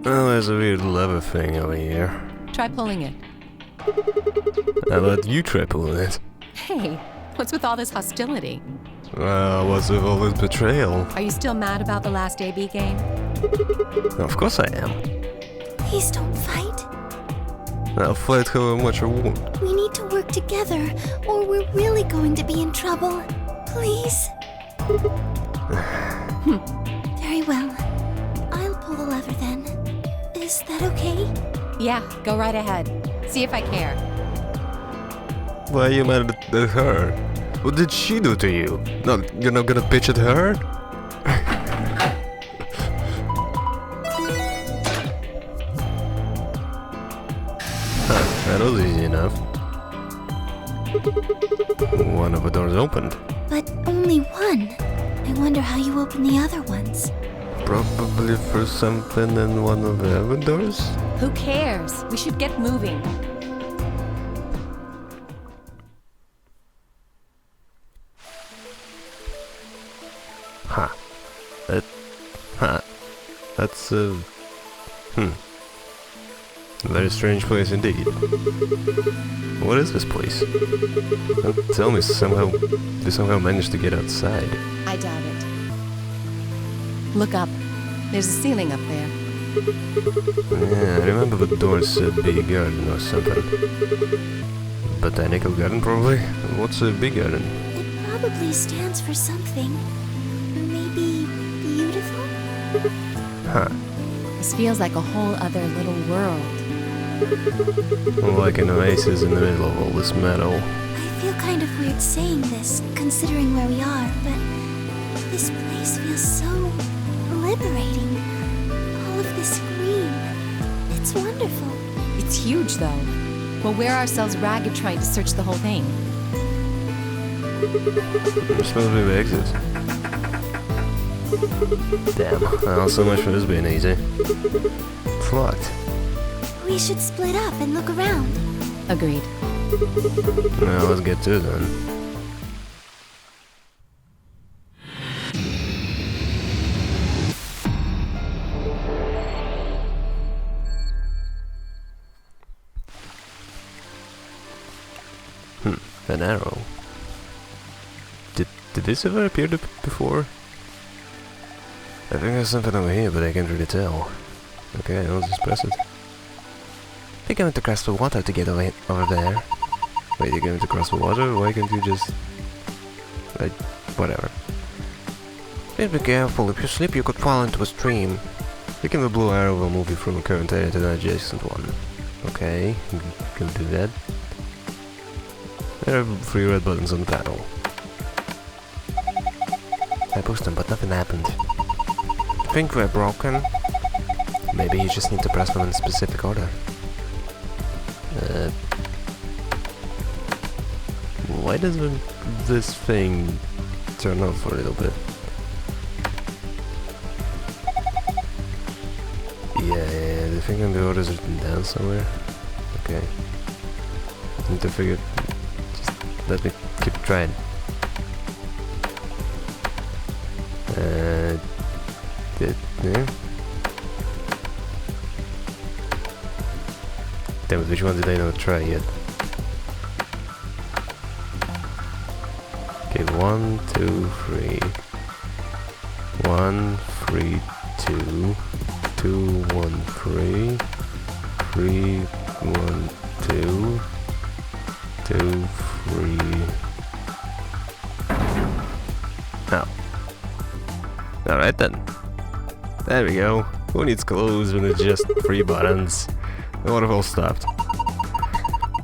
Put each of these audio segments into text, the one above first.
Oh, there's a weird lever thing over here. Try pulling it. How about you try pulling it? Hey, what's with all this hostility? What's with all this betrayal? Are you still mad about the last AB game? Of course I am. Please don't fight. I'll fight however much I want. We need to work together, or we're really going to be in trouble. Please? Very well. I'll pull the lever then. Is that okay? Yeah, go right ahead. See if I care. Why are you mad at her? What did she do to you? No, you're not gonna bitch at her? That was easy enough. One of the doors opened. But only one. I wonder how you open the other ones. Probably for something in one of the other doors? Who cares? We should get moving. That's a very strange place indeed. What is this place? Don't tell me they somehow managed to get outside. I doubt it. Look up. There's a ceiling up there. Yeah, I remember the door said big garden or something. Botanical garden, probably? What's a big garden? It probably stands for something. Maybe beautiful? Huh. This feels like a whole other little world. Like an oasis in the middle of all this metal. I feel kind of weird saying this, considering where we are, but this place feels so liberating. All of this green. It's wonderful. It's huge, though. We'll wear ourselves ragged trying to search the whole thing. There's supposed to be the exit. Damn, well, so much for this being easy. It's locked. We should split up and look around. Agreed. Now let's get to it then. An arrow. Did this ever appear before? I think there's something over here, but I can't really tell. Okay, I'll just press it. You're going to cross the water to get over there. Wait, you're going to cross the water? Why can't you just... like, whatever. Please be careful, if you slip you could fall into a stream. Clicking the blue arrow will move you from a current area to an adjacent one. Okay, can do that. There are 3 red buttons on the panel. I pushed them, but nothing happened. Think we're broken? Maybe you just need to press them in a specific order. Why doesn't this thing turn off for a little bit? Yeah, the thing on the orders is written down somewhere. Okay. Need to figure... just let me keep trying. Yeah. Damn it, which one did I not try yet? Okay, 1, 2, 3. 1, 3, 2. 2, 1, 3. 3, 1, 2. 2, 3. Oh. Alright then. There we go. Who needs clothes when it's just 3 buttons? The waterfall stopped.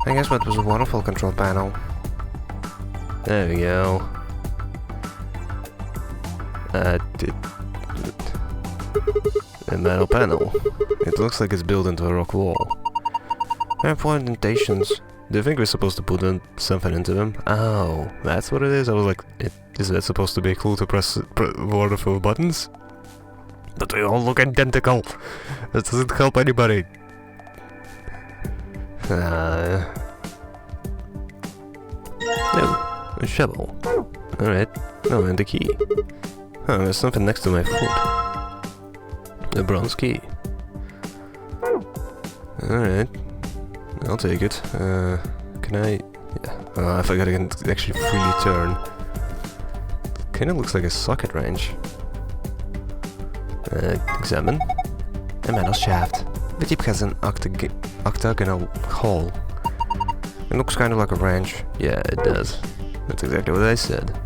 I guess that was a waterfall control panel. There we go. A metal panel. It looks like it's built into a rock wall. There are 4 indentations. Do you think we're supposed to put something into them? Oh, that's what it is? I was like, is that supposed to be a clue to press waterfall buttons? But they all look identical! That doesn't help anybody! No, a shovel. Alright. Oh, and the key. Huh, there's something next to my foot. A bronze key. Alright. I'll take it. Can I... Yeah. I forgot I can actually freely turn. Kinda looks like a socket wrench. Examine. A metal shaft. The tip has an octagonal hole. It looks kinda like a wrench. Yeah, it does. That's exactly what I said.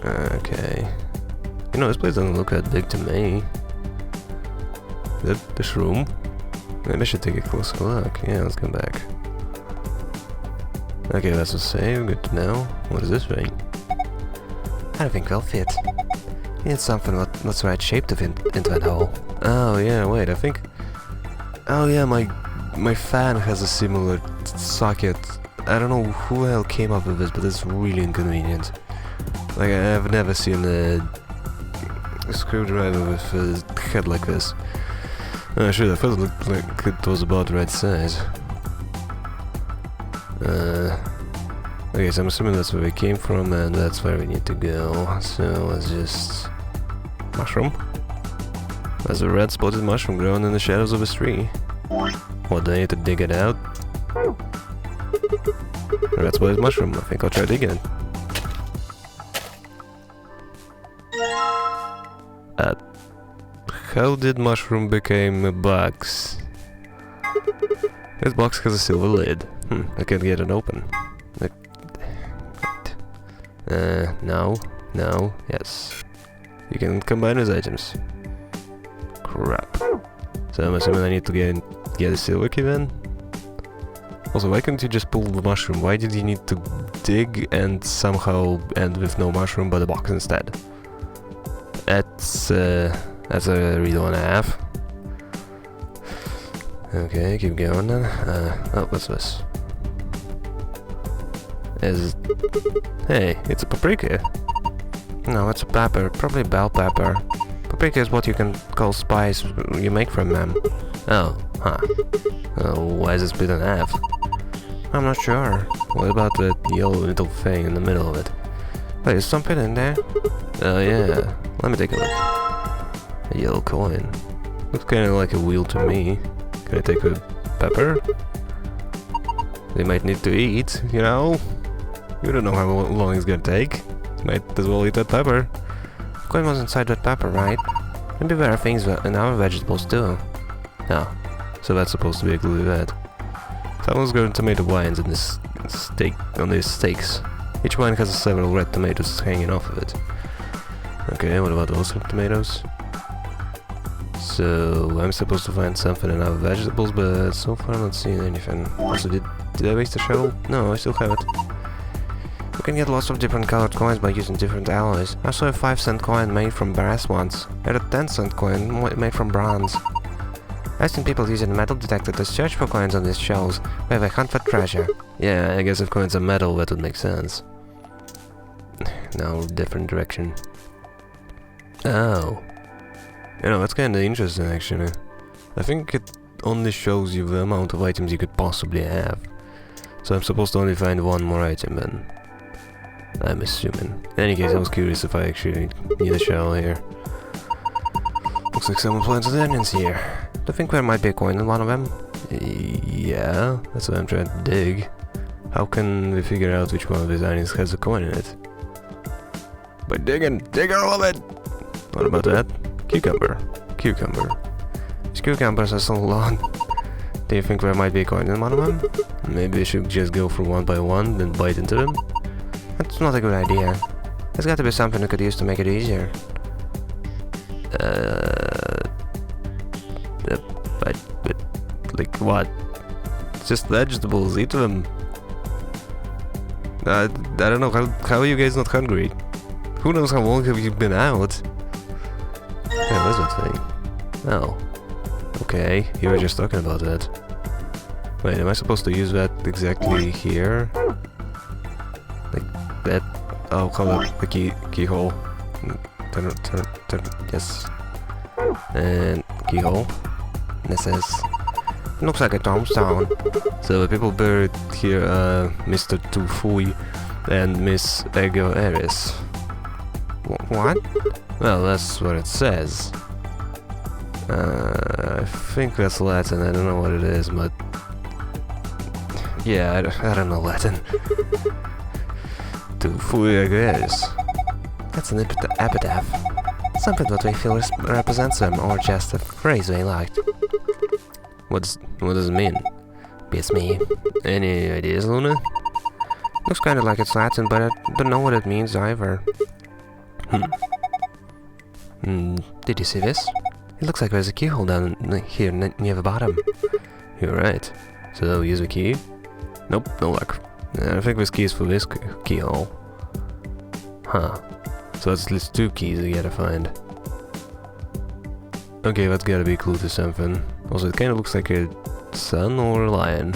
Okay. You know, this place doesn't look that big to me. This room? Maybe I should take a closer look. Yeah, let's come back. Okay, that's the same. Good to know. What is this thing? I don't think we'll fit. You need something what's the right shape to fit into that hole. Oh yeah, wait, I think... Oh yeah, my fan has a similar socket. I don't know who the hell came up with this, but it's really inconvenient. Like, I've never seen a screwdriver with a head like this. Sure, I thought it looked like it was about the right size. Okay, so I'm assuming that's where we came from, and that's where we need to go. So let's just... Mushroom? There's a red spotted mushroom growing in the shadows of a tree. What, do I need to dig it out? A red spotted mushroom, I think I'll try digging it. How did mushroom become a box? This box has a silver lid. I can't get it open. No, yes. You can combine those items. Crap. So I'm assuming I need to get a silver key then? Also, why couldn't you just pull the mushroom? Why did you need to dig and somehow end with no mushroom but a box instead? That's a read 1.5. Okay, keep going then. Oh, what's this? Hey, it's a paprika. No, it's a pepper, probably bell pepper. Paprika is what you can call spice you make from them. Oh, huh. Why is it split in half? I'm not sure. What about the yellow little thing in the middle of it? Wait, is something in there? Oh yeah, let me take a look. A yellow coin. Looks kinda like a wheel to me. Can I take a pepper? They might need to eat, you know? You don't know how long it's gonna take. Might as well eat that pepper. Coin was inside that pepper, right? Maybe there are things in our vegetables too. Oh, so that's supposed to be a glue that. Someone's growing tomato vines in this on these stakes. Each vine has several red tomatoes hanging off of it. Okay, what about those tomatoes? So I'm supposed to find something in our vegetables, but so far I'm not seeing anything. Also, did I waste a shovel? No, I still have it. You can get lots of different colored coins by using different alloys. I saw a 5-cent coin made from brass once, and a 10-cent coin made from bronze. I've seen people using a metal detector to search for coins on these shelves, where they hunt for treasure. Yeah, I guess if coins are metal, that would make sense. Now, different direction. Oh. You know, that's kinda interesting actually. I think it only shows you the amount of items you could possibly have. So I'm supposed to only find one more item then. I'm assuming. In any case, I was curious if I actually need a shell here. Looks like someone planted onions here. Do you think there might be a coin in one of them? Yeah, that's what I'm trying to dig. How can we figure out which one of these onions has a coin in it? By digging! Dig all of it! What about that? Cucumber. These cucumbers are so long. Do you think there might be a coin in one of them? Maybe we should just go through one by one, then bite into them? That's not a good idea. There's got to be something we could use to make it easier. But like what? It's just vegetables, eat them. I don't know, how are you guys not hungry? Who knows how long have you been out? Yeah, where's that thing? Oh. Okay, you were just talking about that. Wait, am I supposed to use that exactly here? Like that? I'll call it the keyhole. Turn, yes. And keyhole. This is... looks like a tombstone. So the people buried here are Mr. Tufui and Miss Ego Eris. What? Well, that's what it says. I think that's Latin, I don't know what it is, but... Yeah, I don't know Latin. Tu fui, I guess. That's an epitaph. Something that we feel represents them, or just a phrase we liked. What does it mean? Beats me. Any ideas, Luna? Looks kinda like it's Latin, but I don't know what it means either. Did you see this? It looks like there's a keyhole down here near the bottom. You're right. So, use the key? Nope, no luck. I think this key is for this keyhole. Huh. So that's at least 2 keys we gotta find. Okay, that's gotta be a clue to something. Also, it kinda looks like a sun or a lion.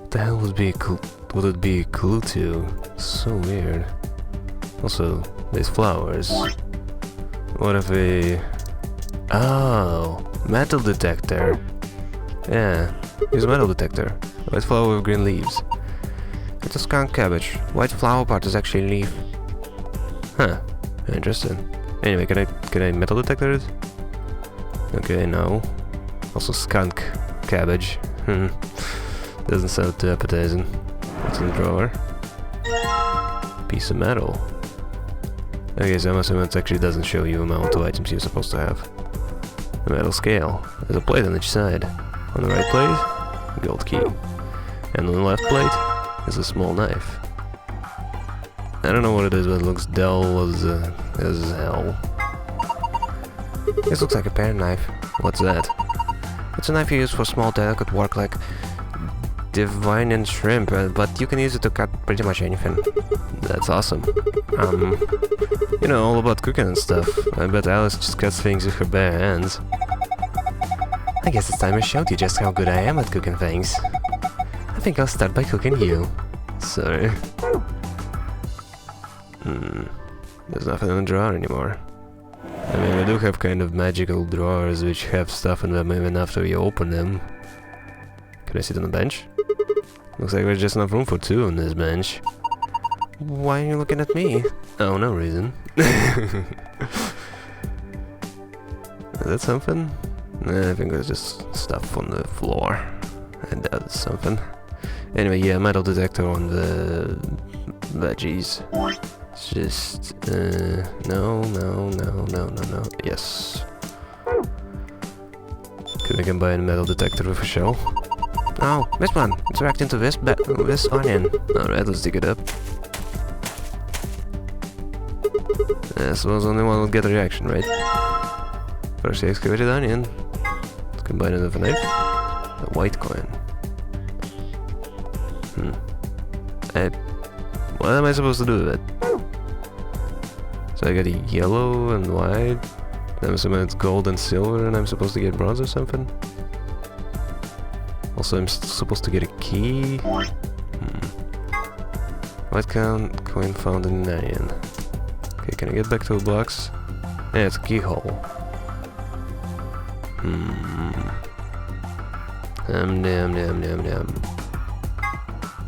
What the hell would it be a clue to? So weird. Also, these flowers. What if we... Oh! Metal detector! Yeah, use a metal detector. White flower with green leaves. It's a skunk cabbage. White flower part is actually a leaf. Huh. Interesting. Anyway, can I metal detector it? Okay, no. Also skunk cabbage. Doesn't sound too appetizing. What's in the drawer? Piece of metal. Okay, so I'm assuming it actually doesn't show you the amount of items you're supposed to have. A metal scale. There's a plate on each side. On the right plate, gold key. And on the left plate is a small knife. I don't know what it is, but it looks dull as hell. This looks like a pear knife. What's that? It's a knife you use for small delicate work like divine and shrimp, but you can use it to cut pretty much anything. That's awesome. You know, all about cooking and stuff. I bet Alice just cuts things with her bare hands. I guess it's time I showed you just how good I am at cooking things. I think I'll start by cooking you. Sorry. There's nothing in the drawer anymore. I mean, I do have kind of magical drawers which have stuff in them even after you open them. Can I sit on the bench? Looks like there's just enough room for 2 on this bench. Why are you looking at me? Oh, no reason. Is that something? I think there's just stuff on the floor. And that's something. Anyway, yeah, metal detector on the veggies. It's just, no. Yes. Could I combine a metal detector with a shell? Oh, this one! It's wrapped into this onion. Alright, let's dig it up. I suppose only one will get a reaction, right? First the excavated onion. Let's combine it with a knife. A white coin. What am I supposed to do with it? So I got a yellow and white. I'm assuming it's gold and silver and I'm supposed to get bronze or something? Also, I'm supposed to get a key. White coin found in an onion. Okay, can I get back to the box? Yeah, it's a keyhole. Damn.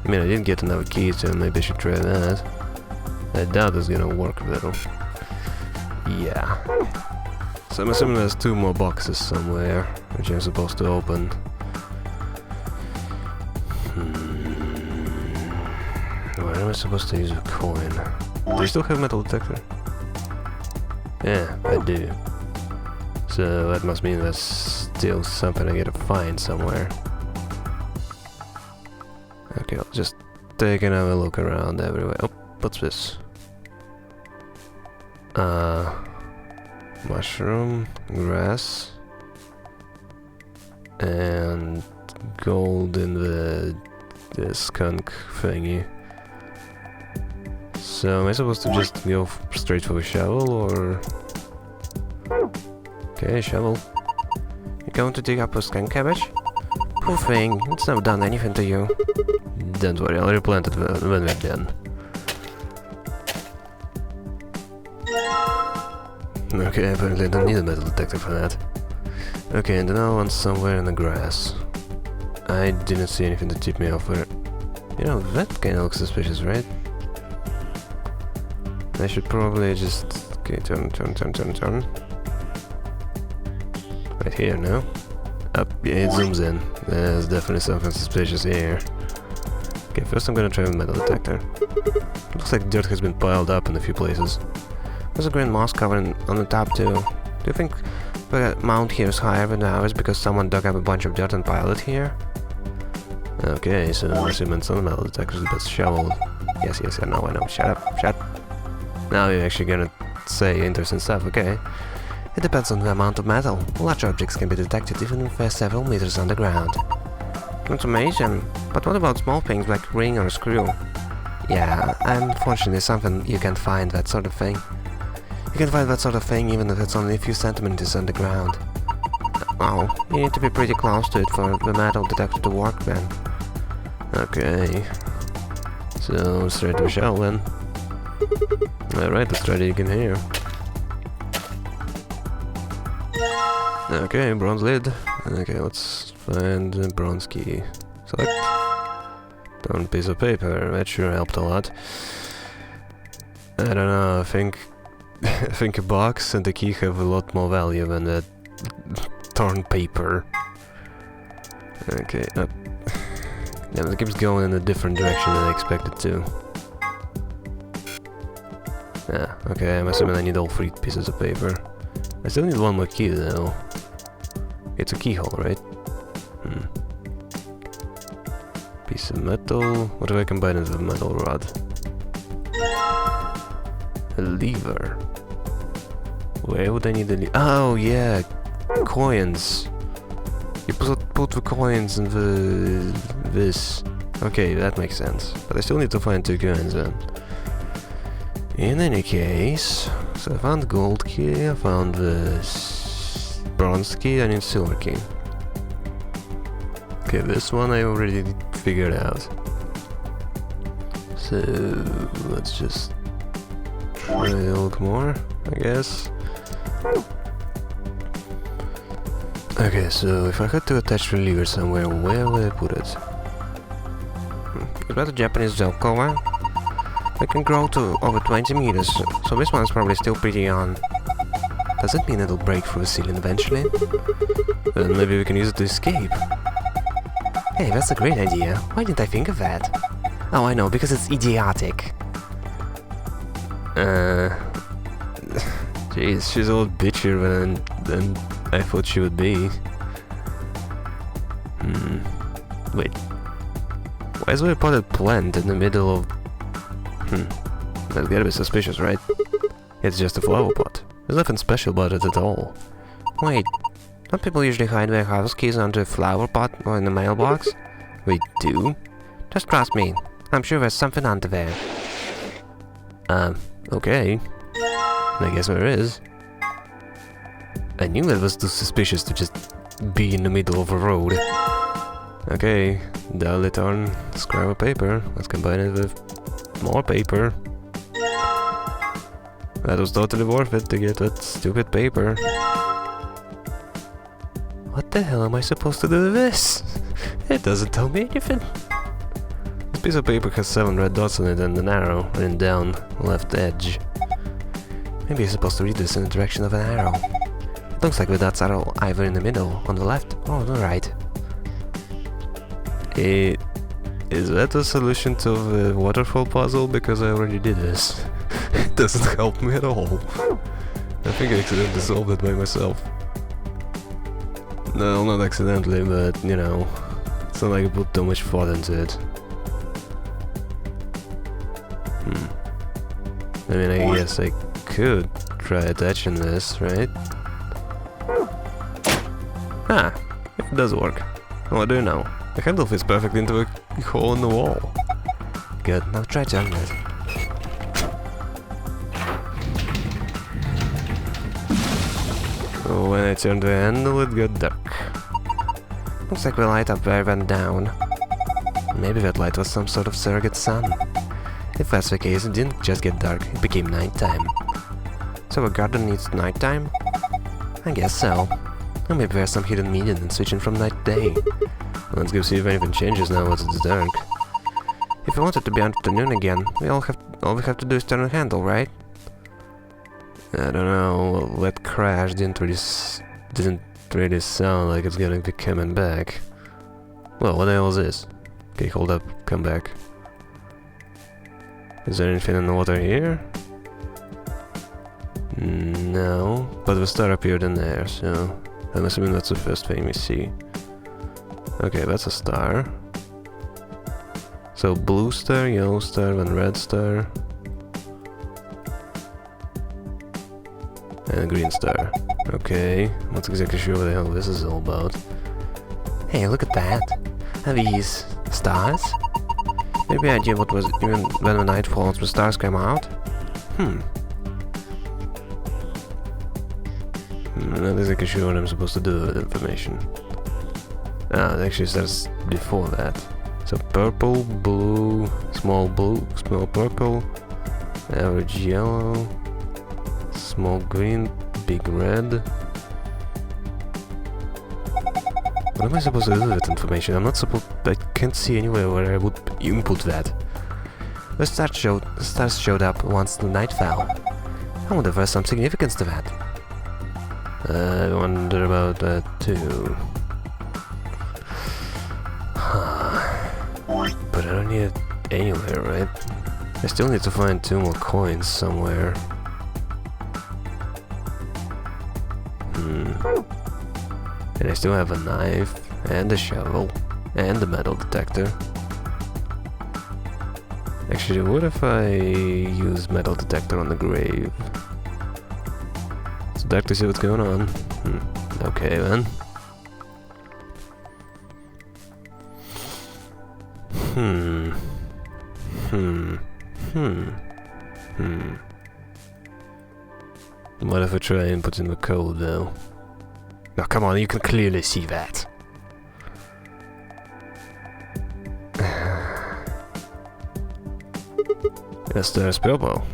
I mean, I didn't get another key, so maybe I should try that. I doubt it's gonna work though. Yeah. So I'm assuming there's 2 more boxes somewhere, which I'm supposed to open. Why am I supposed to use a coin? Do you still have metal detector? Yeah, I do. So that must mean there's still something I gotta find somewhere. Okay, I'll just take another look around everywhere. Oh, what's this? Mushroom, grass, and gold in the skunk thingy. So am I supposed to just go straight for a shovel, or... Okay, shovel. You're going to dig up a skunk cabbage? Poor thing, it's never done anything to you. Don't worry, I'll replant it when we're done. Okay, apparently I don't need a metal detector for that. Okay, and another one somewhere in the grass. I didn't see anything to tip me off where... You know, that kinda looks suspicious, right? I should probably just... Okay, turn. Right here, no? Up, yeah, it zooms in. There's definitely something suspicious here. Okay, first I'm gonna try a metal detector. Looks like dirt has been piled up in a few places. There's a green moss covering on the top too. Do you think the amount here is higher than ours because someone dug up a bunch of dirt and piled it here? Okay, so I'm assuming some metal detectors are shoveled. Yes, I know. Shut up. Now you're actually gonna say interesting stuff, okay. It depends on the amount of metal. Large objects can be detected even if they're several meters underground. That's amazing. But what about small things like a ring or a screw? Yeah, unfortunately something you can find that sort of thing. You can find that sort of thing even if it's only a few centimeters underground. Oh, you need to be pretty close to it for the metal detector to work then. Okay. So, straight to the shell then. Alright, let's try it again here. Okay, bronze lid. Okay, let's find the bronze key. Select. Down piece of paper, that sure helped a lot. I don't know, I think a box and the key have a lot more value than that torn paper. Okay, up. Yeah, it keeps going in a different direction than I expected to. Yeah, okay, I'm assuming I need all 3 pieces of paper. I still need 1 more key though. It's a keyhole, right? Piece of metal. What if I combine it with a metal rod? A lever. Where would I need a lever? Oh yeah, coins. You put the coins in this. Okay, that makes sense. But I still need to find 2 coins then. In any case, so I found the gold key, I found the bronze key, I need silver key. Okay, this one I already figured out. So let's just try a look more, I guess. Okay, so if I had to attach the lever somewhere, where would I put it? Is that a Japanese gel cover? It can grow to over 20 meters, so this one's probably still pretty young. Does it mean it'll break through the ceiling eventually? Then maybe we can use it to escape. Hey, that's a great idea. Why didn't I think of that? Oh, I know, because it's idiotic. Jeez, she's a lot bitchier than I thought she would be. Wait. Why is there a potted plant in the middle of... That's gotta be suspicious, right? It's just a flower pot. There's nothing special about it at all. Wait, don't people usually hide their house keys under a flower pot or in the mailbox? We do? Just trust me. I'm sure there's something under there. Okay. I guess there is. I knew it was too suspicious to just be in the middle of a road. Okay, the torn scrap of paper. Let's combine it with more paper. That was totally worth it to get that stupid paper. What the hell am I supposed to do with this? It doesn't tell me anything. This piece of paper has 7 red dots on it and an arrow running down the left edge. Maybe you're supposed to read this in the direction of an arrow. It looks like the dots are all either in the middle, on the left, or on the right. Is that a solution to the waterfall puzzle? Because I already did this. It doesn't help me at all. I think I accidentally solved it by myself. No, not accidentally, but, you know, it's not like I put too much thought into it. I mean, I guess I could try attaching this, right? Ah, it does work. Oh, I do know. The handle fits perfectly into a hole in the wall. Good, now try turning it. When I turned the handle, it got dark. Looks like the light up there went down. Maybe that light was some sort of surrogate sun. If that's the case, it didn't just get dark, it became nighttime. So a garden needs nighttime? I guess so. Or maybe there's some hidden meaning in switching from night to day. Let's go see if anything changes now that it's dark. If we want it to be afternoon again, all we have to do is turn the handle, right? I don't know, that crash didn't really sound like it's gonna be coming back. Well, what the hell is this? Okay, hold up, come back. Is there anything in the water here? No, but the star appeared in there, so I'm assuming that's the first thing we see. Okay, that's a star. So blue star, yellow star, then red star. And a green star. Okay, not exactly sure what the hell this is all about. Hey, look at that! Are these stars? Maybe I idea what was even when the night falls, the stars come out? Not exactly sure what I'm supposed to do with the information. Ah, it actually starts before that. So purple, blue, small purple, average yellow, small green, big red. What am I supposed to do with that information? I can't see anywhere where I would input that. The stars showed up once the night fell. I wonder if there's some significance to that. I wonder about that too. But I don't need it anywhere, right? I still need to find 2 more coins somewhere. And I still have a knife, and a shovel, and a metal detector. Actually, what if I use metal detector on the grave? It's dark to see what's going on. Okay then. What if I try and put in the code though? Now come on, you can clearly see that. A star's purple.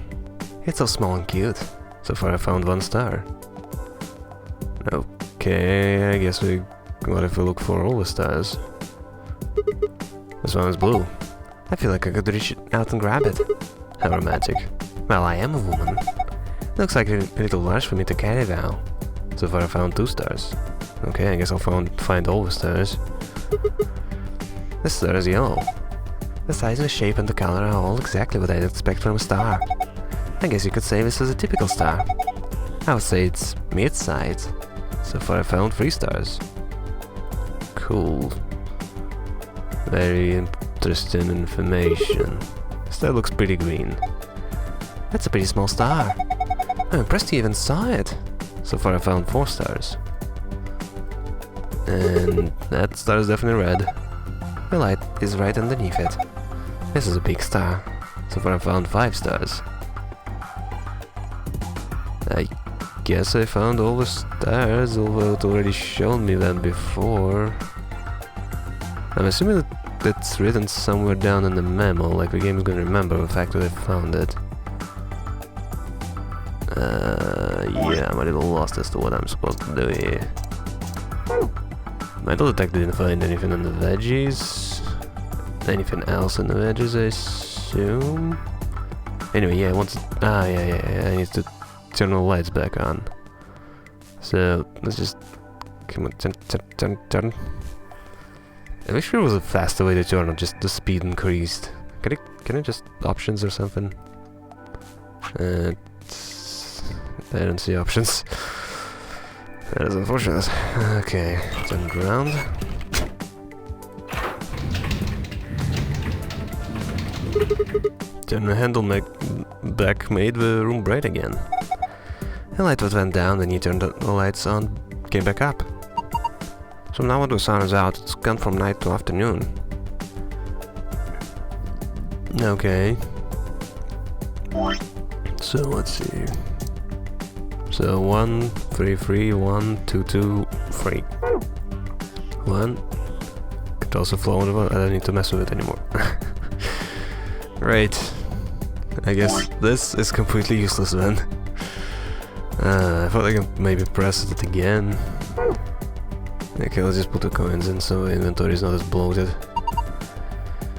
It's so small and cute. So far I found 1 star. Okay, I guess what if we look for all the stars? This one is blue. I feel like I could reach out and grab it. How romantic. Well, I am a woman. Looks like a little large for me to carry now. So far I found 2 stars. Okay, I guess I'll find all the stars. This star is yellow. The size and the shape and the color are all exactly what I'd expect from a star. I guess you could say this is a typical star. I would say it's mid-sized. So far I found 3 stars. Cool. Very interesting information. Star looks pretty green. That's a pretty small star. I'm impressed you even saw it. So far I found 4 stars. And that star is definitely red. The light is right underneath it. This is a big star. So far I found 5 stars. I guess I found all the stars, although it already showed me that before. I'm assuming that it's written somewhere down in the memo, like the game is gonna remember the fact that I found it. Yeah, I'm a little lost as to what I'm supposed to do here. Metal detector didn't find anything in the veggies. Anything else in the veggies, I assume? Anyway, yeah, I need to turn the lights back on. So, let's just... Come on, turn. I wish there was a faster way to turn, or just the speed increased. Can I just options or something? I don't see options. That is unfortunate. Okay, turn it around. Turn the handle back made the room bright again. The light that went down when you turned the lights on came back up. So now when the sun is out, it's gone from night to afternoon. Okay. So let's see. So 1, 3, 3, 1, 2, 2, 3. 1. Could also flow on the water. I don't need to mess with it anymore. Right. I guess this is completely useless then. I thought I could maybe press it again. Okay, let's just put the coins in so the inventory is not as bloated.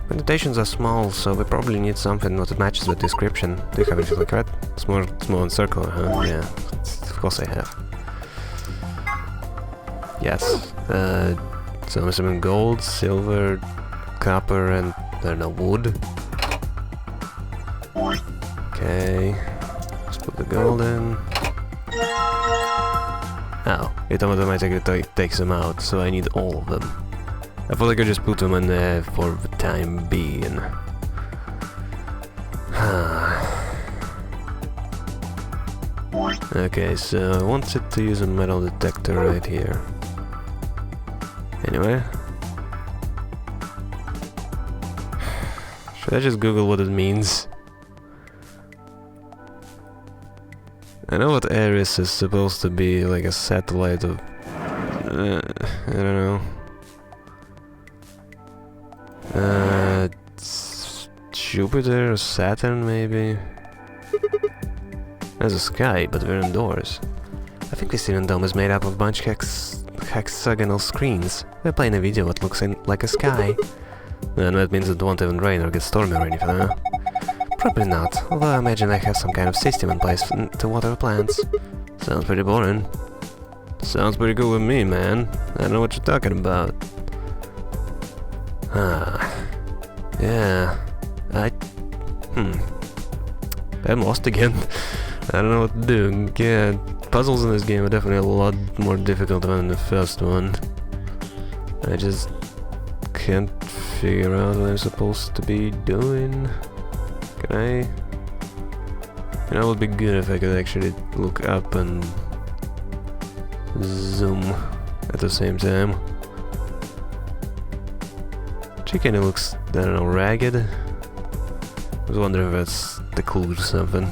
Annotations are small, so we probably need something that matches the description. Do you have anything like that? Small and circular, huh? Yeah, of course I have. Yes. So I'm assuming gold, silver, copper, and I don't know, wood. Okay. Let's put the gold in. Oh, it automatically takes them out, so I need all of them. I thought I could just put them in there for the time being. Okay, so I wanted to use a metal detector right here. Anyway. Should I just Google what it means? I know what Ares is supposed to be, like a satellite of... I don't know. Jupiter or Saturn, maybe? There's a sky, but we're indoors. I think the ceiling dome is made up of a bunch of hexagonal screens. We're playing a video that looks like a sky. And that means it won't even rain or get stormy or anything, huh? Probably not, although I imagine I have some kind of system in place to water plants. Sounds pretty boring. Sounds pretty cool with me, man. I don't know what you're talking about. Yeah. I'm lost again. I don't know what to do. Yeah, puzzles in this game are definitely a lot more difficult than in the first one. I just can't figure out what I'm supposed to be doing. Can I? You know, it would be good if I could actually look up and zoom at the same time. She kinda looks, I don't know, ragged. I was wondering if that's the clue to something.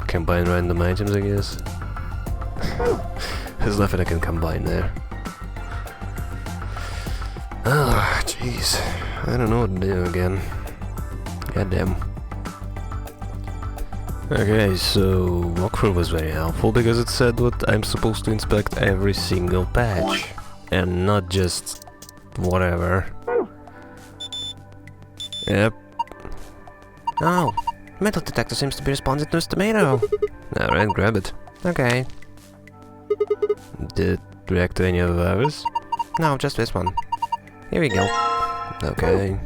Combine random items, I guess. There's nothing I can combine there. Oh, jeez. I don't know what to do again. Goddamn. Okay, so walkthrough was very helpful because it said what I'm supposed to inspect every single patch. And not just whatever. Yep. Oh, metal detector seems to be responding to this tomato. Alright, grab it. Okay. Did it react to any of ours? No, just this one. Here we go. Okay.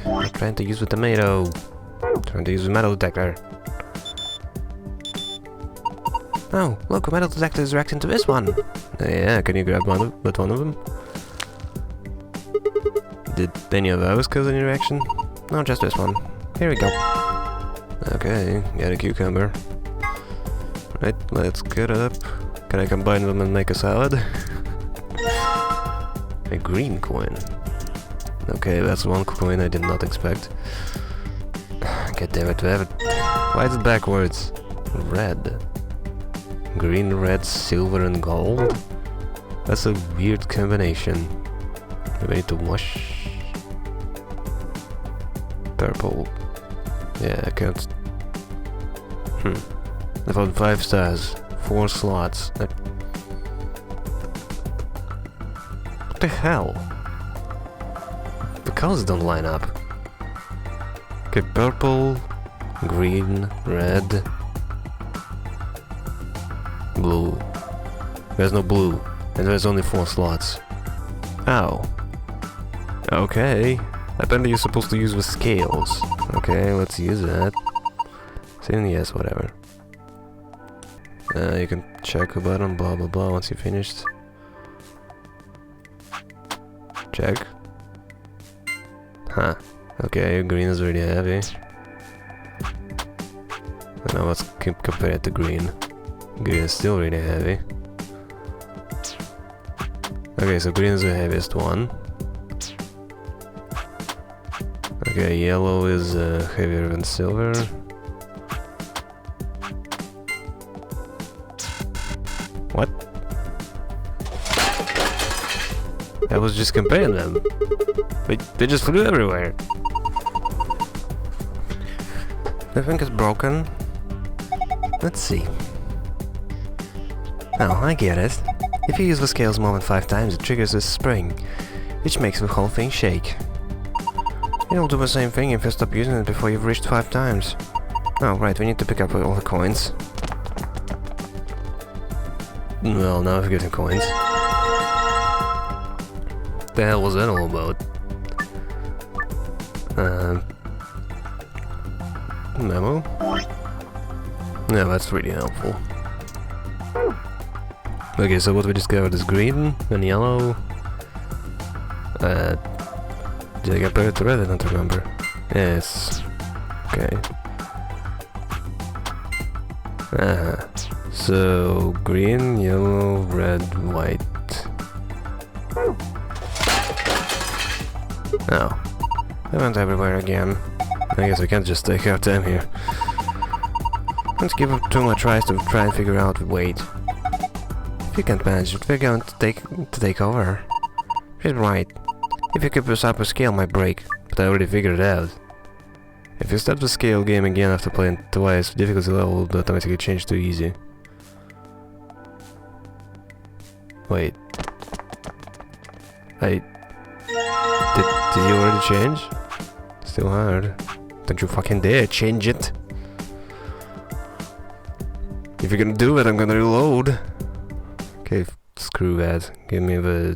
I'm trying to use the tomato. Trying to use the metal detector. Oh, look, a metal detector is reacting to this one. Yeah, can you grab one of them? Did any of ours cause any reaction? No, just this one. Here we go. Okay, got a cucumber. Right, let's get up. Can I combine them and make a salad? A green coin. Okay, that's one coin I did not expect. God damn it, why is it backwards? Red. Green, red, silver and gold? That's a weird combination. Do I need to wash? Purple. Yeah, I can't... I found 5 stars. 4 slots. What the hell? The colors don't line up. Okay, purple, green, red, blue. There's no blue, and there's only 4 slots. Ow. Okay. Apparently you're supposed to use the scales. Okay, let's use that. Saying yes, whatever. You can check a button, blah blah blah, once you're finished. Check. Huh. Okay, green is really heavy. Now let's compare it to green. Green is still really heavy. Okay, so green is the heaviest one. Okay, yellow is heavier than silver. What? I was just comparing them. They just flew everywhere. I think it's broken. Let's see. Oh, I get it. If you use the scales more than 5 times, it triggers a spring, which makes the whole thing shake. It'll do the same thing if you stop using it before you've reached 5 times. Oh, right, we need to pick up all the coins. Well, now we're getting coins. The hell was that all about? Memo? No, that's really helpful. Okay, so what we discovered is green and yellow. Did I get better to red? I don't remember. Yes. Okay. So green, yellow, red, white. Oh. I went everywhere again. I guess we can't just take our time here. Let's give it 2 more tries to try and figure out the weight. If you can't manage it, we're going to take over. She's right. If you keep this up, a scale might break, but I already figured it out. If you start the scale game again after playing twice, the difficulty level will automatically change to easy. Wait. Did you already change? Still hard. Don't you fucking dare change it! If you're gonna do it, I'm gonna reload! Okay, screw that. Give me the...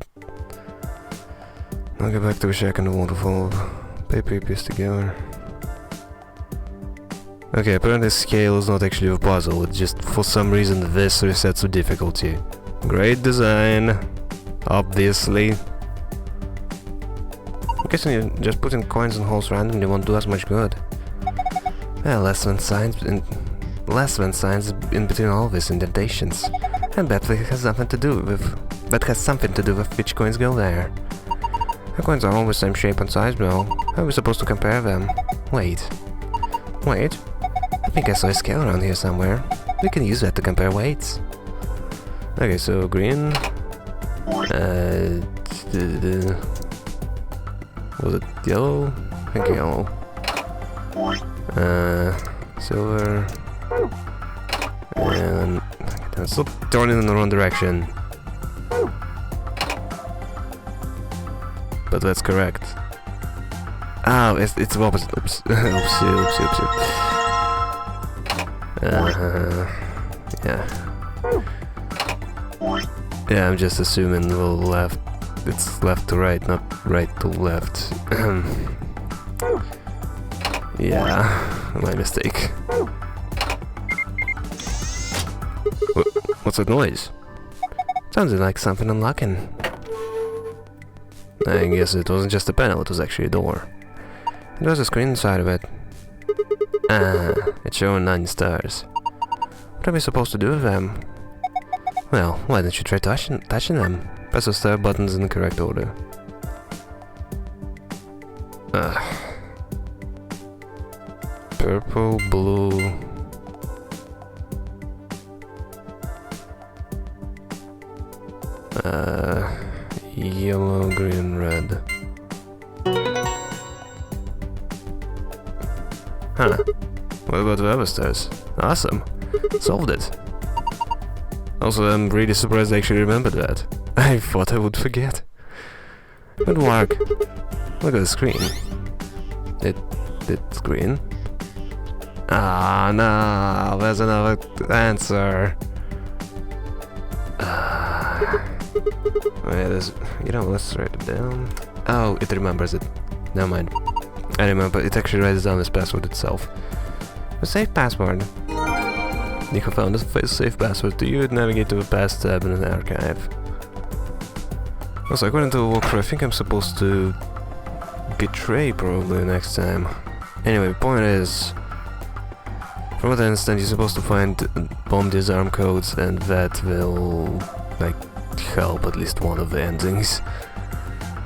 I'll get back to a shack in the waterfall. Paper piece together. Okay, apparently scale is not actually a puzzle, it's just for some reason this resets the difficulty. Great design, obviously. I'm guessing you just putting coins in holes randomly won't do us much good. Well, less than signs in between all these indentations. I bet that has something to do with which coins go there. The coins are all the same shape and size though. How are we supposed to compare them? Wait. I think I saw a scale around here somewhere. We can use that to compare weights. Okay, so green. Was it yellow? I think yellow. Silver. And I'm still turning in the wrong direction. But that's correct. Oh, it's the opposite. Oops. Oopsie. Yeah. Yeah, I'm just assuming the left. It's left to right, not right to left. Yeah, my mistake. What's that noise? Sounded like something unlocking. I guess it wasn't just a panel, it was actually a door. There was a screen inside of it. It's showing 9 stars. What are we supposed to do with them? Well, why don't you try touching them? Press the star buttons in the correct order. Purple, blue... yellow, green, red. Huh. What about the other stars? Awesome. Solved it. Also, I'm really surprised I actually remembered that. I thought I would forget. Good work. Look at the screen. It's green. Ah, no, there's another answer. Wait, let's write it down. Oh, it remembers it. Never mind. I remember, it actually writes down this password itself. A safe password. Nico found a safe password to you, navigate to the past tab in an archive. Also, according to the walkthrough, I think I'm supposed to betray probably next time. Anyway, the point is, from what I understand, you're supposed to find bomb disarm codes, and that will, like, help at least one of the endings.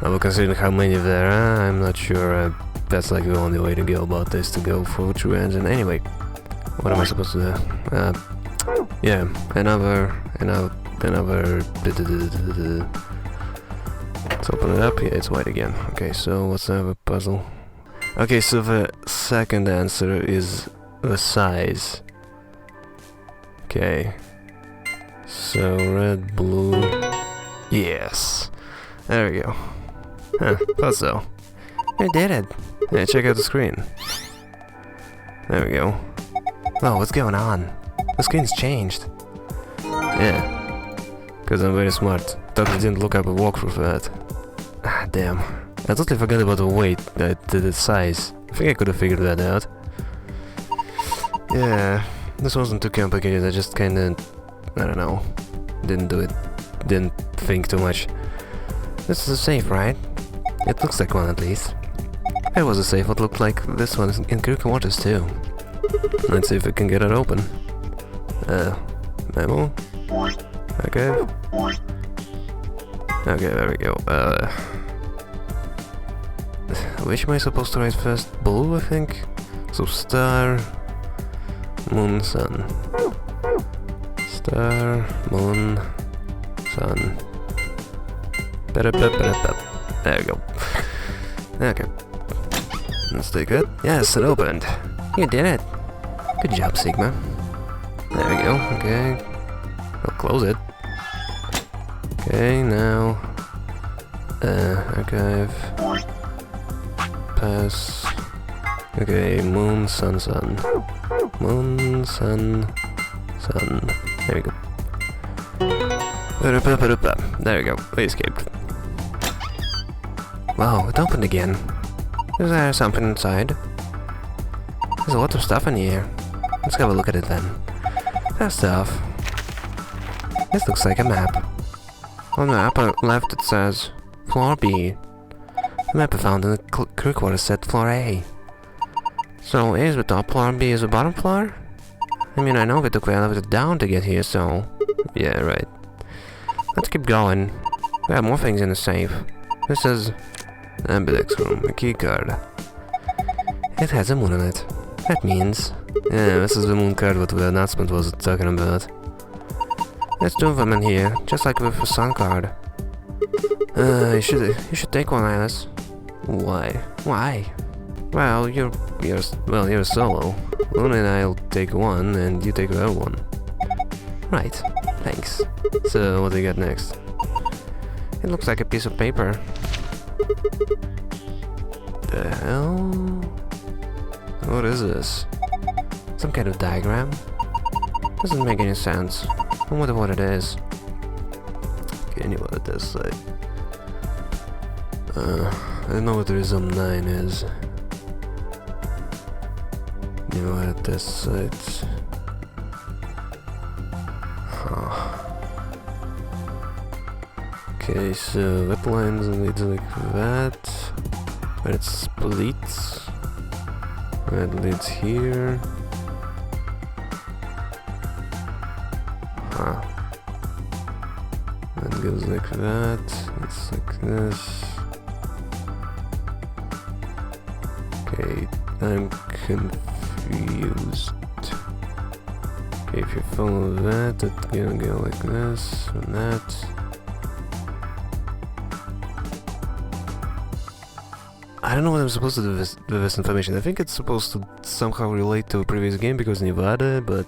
But considering how many there are, I'm not sure that's like the only way to go about this, to go for true engine. Anyway, what am I supposed to do? Yeah, another... Let's open it up. Yeah, it's white again. Okay, so what's the other puzzle? Okay, so the second answer is the size. Okay. So red, blue... Yes! There we go. Huh, thought so. We did it! Hey, check out the screen. There we go. Oh, what's going on? The screen's changed. Yeah. Because I'm very smart. Totally didn't look up a walkthrough for that. Ah, damn. I totally forgot about the weight, the size. I think I could have figured that out. Yeah, this wasn't too complicated, I just kinda... I don't know. Didn't do it. Didn't think too much. This is a safe, right? It looks like one at least. There was a safe what looked like this one in Greek waters too. Let's see if we can get it open. Memo? Okay. Okay, there we go. Which am I supposed to write first? Blue, I think? So star, moon, sun. Star, moon, sun. There we go. Okay. Let's take it. Yes, it opened. You did it. Good job, Sigma. There we go. Okay. I'll close it. Okay, now... archive... Pass... Okay, moon, sun, sun. Moon, sun, sun. There we go. There we go. We escaped. Wow, it opened again. Is there something inside? There's a lot of stuff in here. Let's have a look at it then. First off, this looks like a map. On the upper left it says Floor B. The map I found in the crew quarters said Floor A. So A is the top floor and B is the bottom floor? I mean, I know we took the elevator down to get here, so... Yeah, right. Let's keep going. We have more things in the safe. This is... Ambidex room, a key card. It has a moon on it. That means... Yeah, this is the moon card what the announcement was talking about. There's two of them in here, just like with the sun card. You should take one, Alice. Why? Why? Well, you're solo. Luna and I'll take one, and you take the other one. Right. Thanks. So, what do you got next? It looks like a piece of paper. The hell? What is this? Some kind of diagram? Doesn't make any sense. I wonder what it is. Okay, anyway, what this side. I don't know what the Rhythm 9 is. Anyway, what this side. Huh. Okay, so that line leads like that. But it splits. That leads here. Huh. That goes like that. It's like this. Okay, I'm confused. Okay, if you follow that, it's gonna go like this and that. I don't know what I'm supposed to do with this information. I think it's supposed to somehow relate to a previous game because Nevada, but...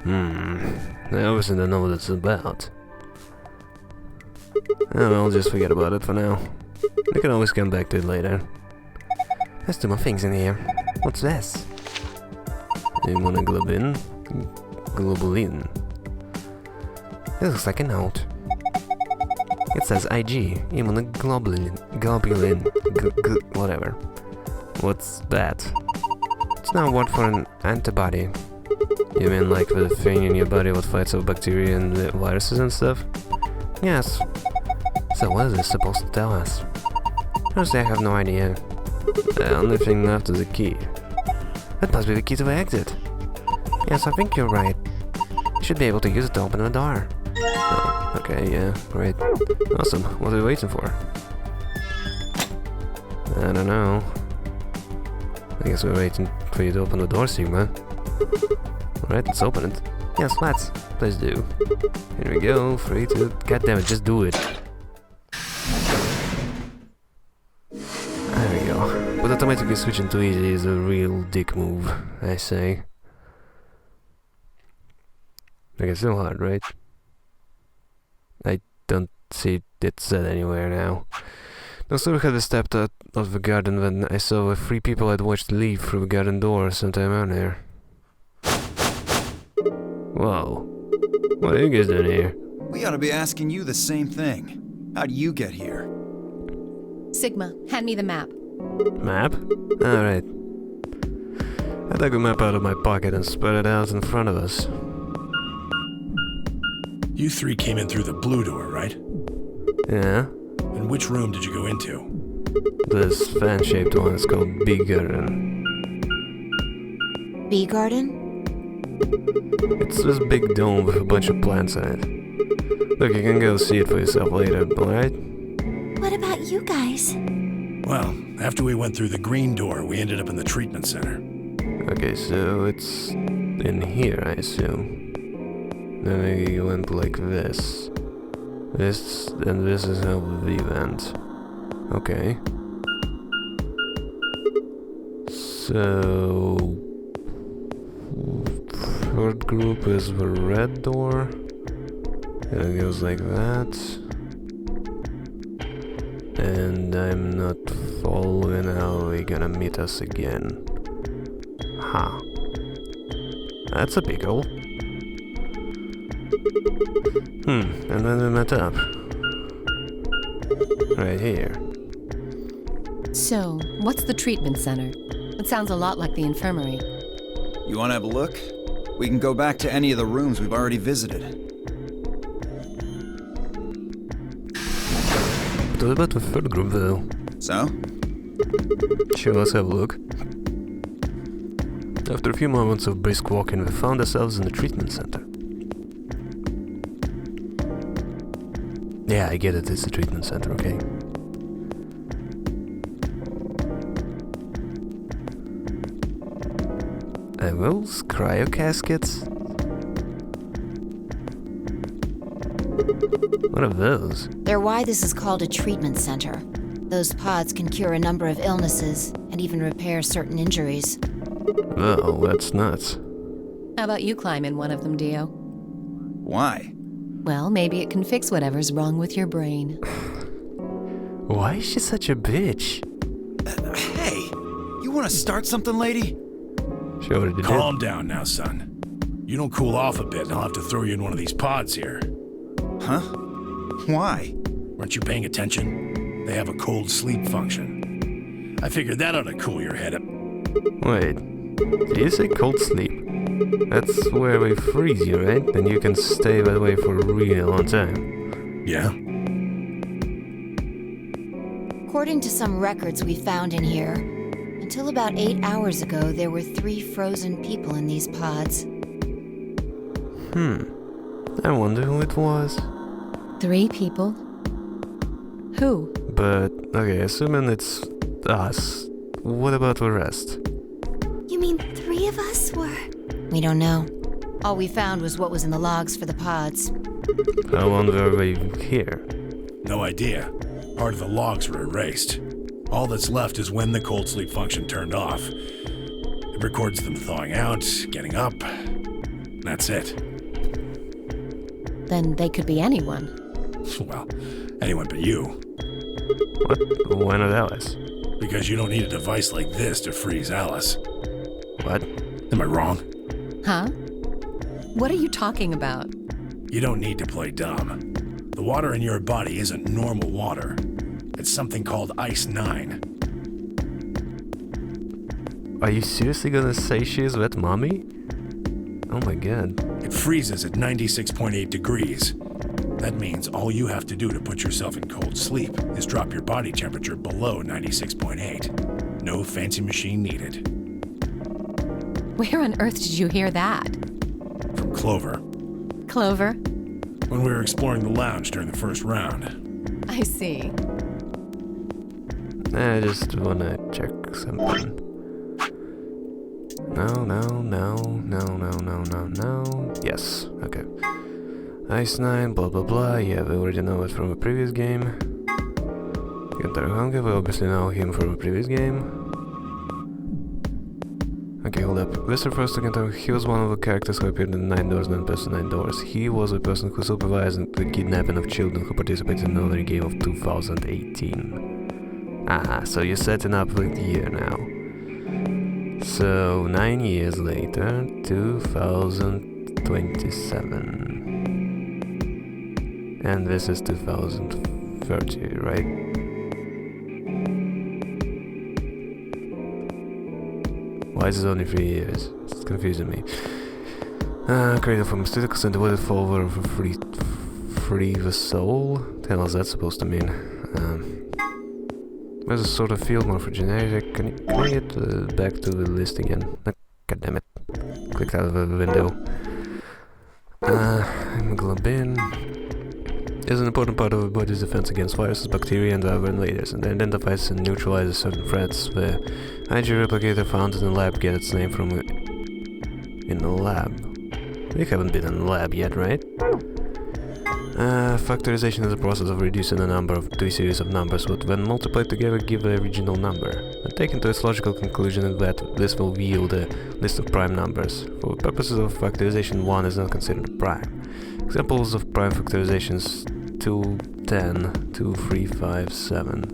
I obviously don't know what it's about. Oh, I'll just forget about it for now. We can always come back to it later. There's two more things in here. What's this? Immunoglobulin? Globulin. It looks like a note. It says IG, immunoglobulin, whatever. What's that? It's not a word for an antibody. You mean like the thing in your body what fights off bacteria and viruses and stuff? Yes. So what is this supposed to tell us? Honestly, I have no idea. The only thing left is a key. That must be the key to the exit. Yes, I think you're right. You should be able to use it to open the door. Oh, okay, yeah, great. Awesome, what are we waiting for? I don't know. I guess we're waiting for you to open the door, Sigma. Alright, let's open it. Yes, let's. Please do. Here we go, 3, 2... Goddammit, just do it. There we go. But automatically switching to easy is a real dick move, I say. Like, it's still hard, right? I don't see it said anywhere now. No sooner had we stepped of the garden when I saw the 3 people I'd watched leave through the garden door sometime earlier. Whoa. What are you guys doing here? We ought to be asking you the same thing. How'd you get here? Sigma, hand me the map. Map? Alright. I took a map out of my pocket and spread it out in front of us. You 3 came in through the blue door, right? Yeah? And which room did you go into? This fan-shaped one is called Bee Garden. Bee garden? It's this big dome with a bunch of plants in it. Look, you can go see it for yourself later, alright? What about you guys? Well, after we went through the green door, we ended up in the treatment center. Okay, so it's in here, I assume. Then we went like this. This, and this is how we went. Okay. So... third group is the red door. And it goes like that. And I'm not following how they're gonna meet us again. Huh. That's a big hole. And then we met up. Right here. So, what's the treatment center? It sounds a lot like the infirmary. You want to have a look? We can go back to any of the rooms we've already visited. But what about the third group, though? So? Sure, let's have a look. After a few moments of brisk walking, we found ourselves in the treatment center. Yeah, I get it, it's a treatment center, okay? Are those cryo caskets? What are those? They're why this is called a treatment center. Those pods can cure a number of illnesses and even repair certain injuries. Oh, that's nuts. How about you climb in one of them, Dio? Why? Well, maybe it can fix whatever's wrong with your brain. Why is she such a bitch? Hey! You want to start something, lady? She already did. Calm down now, son. You don't cool off a bit and I'll have to throw you in one of these pods here. Huh? Why? Weren't you paying attention? They have a cold sleep function. I figured that ought to cool your head up. Wait, did you say cold sleep? That's where we freeze you, right? And you can stay that way for a really long time. Yeah? According to some records we found in here, until about 8 hours ago, there were 3 frozen people in these pods. I wonder who it was. 3 people? Who? But, okay, assuming it's us, what about the rest? You mean 3 of us were... We don't know. All we found was what was in the logs for the pods. How long were we here? No idea. Part of the logs were erased. All that's left is when the cold sleep function turned off. It records them thawing out, getting up. That's it. Then they could be anyone. Well, anyone but you. What? Why not Alice? Because you don't need a device like this to freeze Alice. What? Am I wrong? Huh? What are you talking about? You don't need to play dumb. The water in your body isn't normal water. It's something called Ice 9. Are you seriously gonna say she's wet mommy? Oh my god. It freezes at 96.8 degrees. That means all you have to do to put yourself in cold sleep is drop your body temperature below 96.8. No fancy machine needed. Where on earth did you hear that? From Clover, Clover? when we were exploring the lounge during the first round. I see. I just wanna check something. No. Yes, okay. Ice 9, blah blah blah, yeah, we already know it from a previous game. Kentaro, we obviously know him from a previous game. Okay, hold up. This refers to Kentaro. He was one of the characters who appeared in 9 Doors and Person 9 Doors. He was the person who supervised the kidnapping of children who participated in another game of 2018. Ah, so you're setting up with the year now. So 9 years later, 2027. And this is 2030, right? Why is it only 3 years? It's confusing me. Created pharmaceuticals and devoted follower for free the soul? What the hell is that supposed to mean? There's a sort of field morphogenetic. Can I get back to the list again? God damn it. Clicked out of the window. Hemoglobin is an important part of the body's defense against viruses, bacteria, and other invaders, and identifies and neutralizes certain threats. The IG replicator found in the lab gets its name from in the lab. We haven't been in the lab yet, right? Factorization is a process of reducing a number to a series of numbers, which when multiplied together give the original number. And taken to its logical conclusion that this will yield a list of prime numbers. For purposes of factorization, 1 is not considered a prime. Examples of prime factorizations: 2, 10, 2, 3, 5, 7.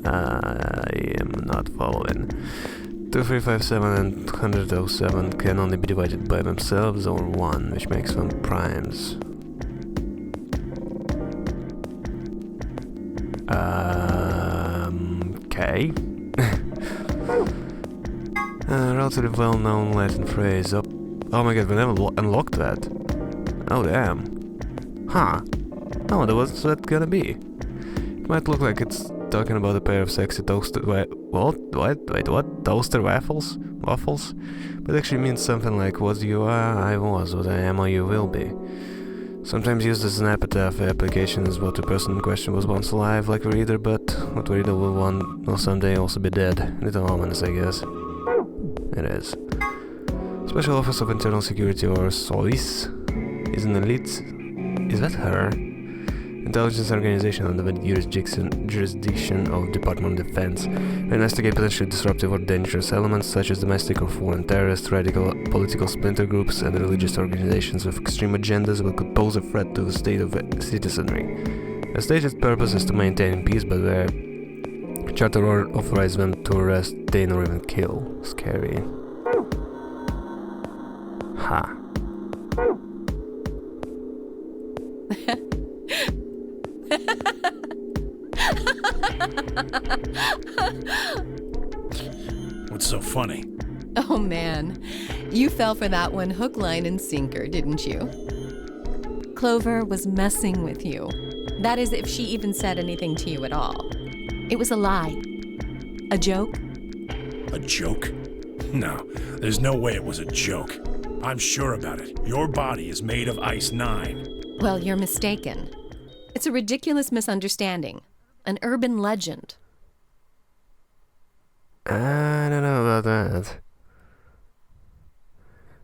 I am not following. 2, 3, 5, 7 and 107 can only be divided by themselves or 1, which makes them primes. Okay. Relatively well-known Latin phrase. Oh my god, we never unlocked that. Oh damn. Huh. I wonder what's that gonna be. It might look like it's talking about a pair of sexy toaster Wait, what? Toaster waffles? But actually means something like what you are, I was, what I am, or you will be. Sometimes used as an epitaph, the application is what the person in question was once alive, like a reader, but what the reader will someday also be dead. A little ominous, I guess. It is. Special Office of Internal Security, or SOIS, is an elite... Is that her? Intelligence organization under the jurisdiction of Department of Defense. They investigate potentially disruptive or dangerous elements such as domestic or foreign terrorists, radical political splinter groups, and religious organizations with extreme agendas that could pose a threat to the state of citizenry. The stated purpose is to maintain peace, but their charter authorizes them to arrest, detain, or even kill. Scary. Ha. What's so funny? Oh man, you fell for that one hook, line, and sinker, didn't you? Clover was messing with you. That is, if she even said anything to you at all. It was a lie. A joke? A joke? No, there's no way it was a joke. I'm sure about it. Your body is made of Ice 9. Well, you're mistaken. It's a ridiculous misunderstanding. An urban legend. I don't know about that.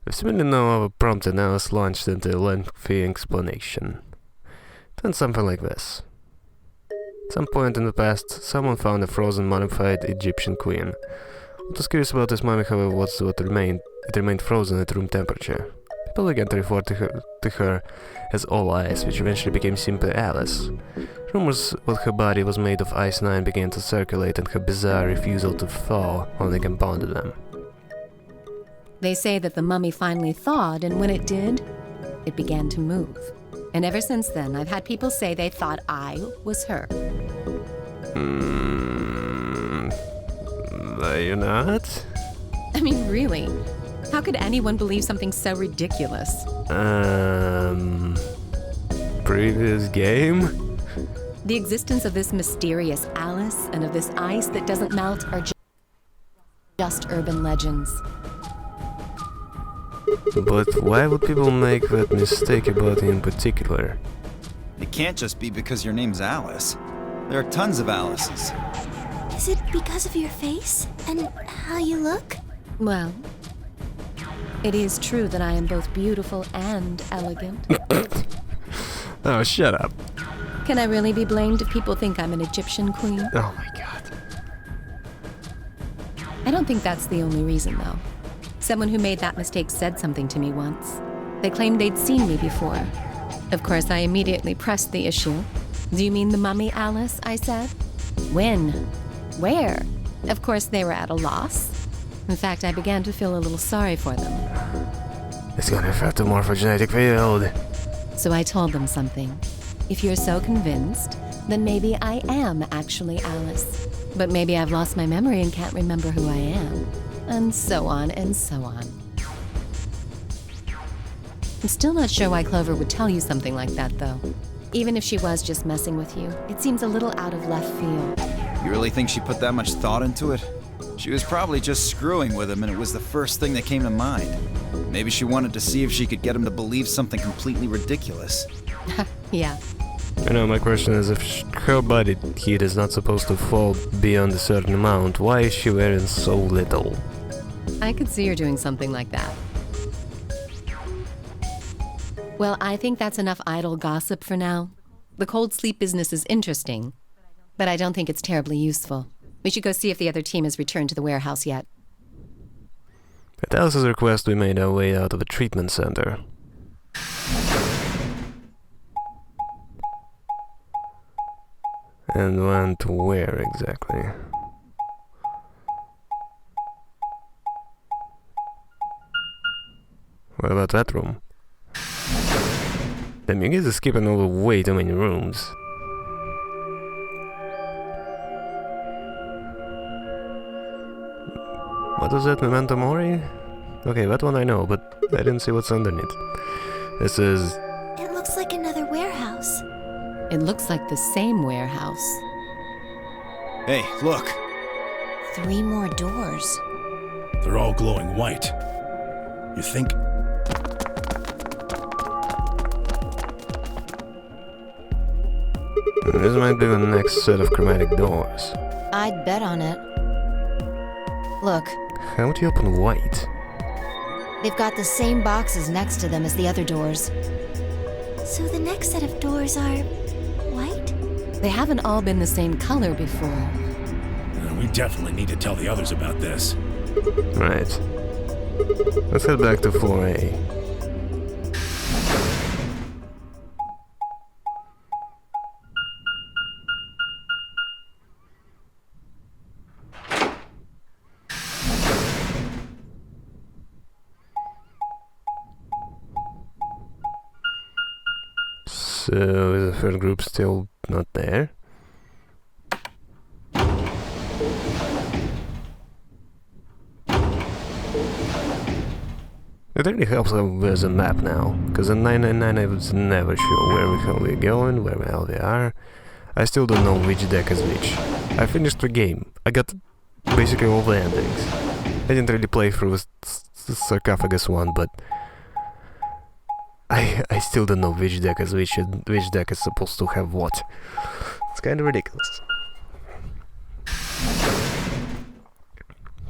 There's really no other prompt and now it's launched into a lengthy explanation. Then something like this. At some point in the past, someone found a frozen mummified Egyptian queen. What was curious about this mummy, however, was what remained. It remained frozen at room temperature. People began to refer to her as All Ice, which eventually became simply Alice. Rumors that her body was made of Ice 9 began to circulate, and her bizarre refusal to thaw only compounded them. They say that the mummy finally thawed, and when it did, it began to move. And ever since then, I've had people say they thought I was her. Are you not? I mean, really? How could anyone believe something so ridiculous? Previous game? The existence of this mysterious Alice and of this ice that doesn't melt are just urban legends. But why would people make that mistake about you in particular? It can't just be because your name's Alice. There are tons of Alices. Is it because of your face and how you look? Well, it is true that I am both beautiful and elegant. Oh, shut up. Can I really be blamed if people think I'm an Egyptian queen? Oh my god. I don't think that's the only reason, though. Someone who made that mistake said something to me once. They claimed they'd seen me before. Of course, I immediately pressed the issue. Do you mean the mummy, Alice? I said. When? Where? Of course, they were at a loss. In fact, I began to feel a little sorry for them. It's gonna affect the morphogenetic field. So I told them something. If you're so convinced, then maybe I am actually Alice. But maybe I've lost my memory and can't remember who I am. And so on and so on. I'm still not sure why Clover would tell you something like that, though. Even if she was just messing with you, it seems a little out of left field. You really think she put that much thought into it? She was probably just screwing with him and it was the first thing that came to mind. Maybe she wanted to see if she could get him to believe something completely ridiculous. Yeah. My question is, if her body heat is not supposed to fall beyond a certain amount, why is she wearing so little? I could see her doing something like that. Well, I think that's enough idle gossip for now. The cold sleep business is interesting, but I don't think it's terribly useful. We should go see if the other team has returned to the warehouse yet. At Alice's request, we made our way out of the treatment center. And went where exactly? What about that room? Damn, you guys are skipping over way too many rooms. What was that, Memento Mori? Okay, that one I know, but I didn't see what's underneath. This is... It looks like another warehouse. It looks like the same warehouse. Hey, look! 3 more doors. They're all glowing white. You think... This might be the next set of chromatic doors. I'd bet on it. Look, How would you open white? they've got the same boxes next to them as the other doors. So the next set of doors are white? They haven't all been the same color before. We definitely need to tell the others about this. Right. Let's head back to floor A. So, is the third group still not there? It really helps that there's a map now, because in 999 I was never sure where the hell we're going, where the hell they are. I still don't know which deck is which. I finished the game. I got basically all the endings. I didn't really play through the sarcophagus one, but I still don't know which deck is which and which deck is supposed to have what. It's kind of ridiculous.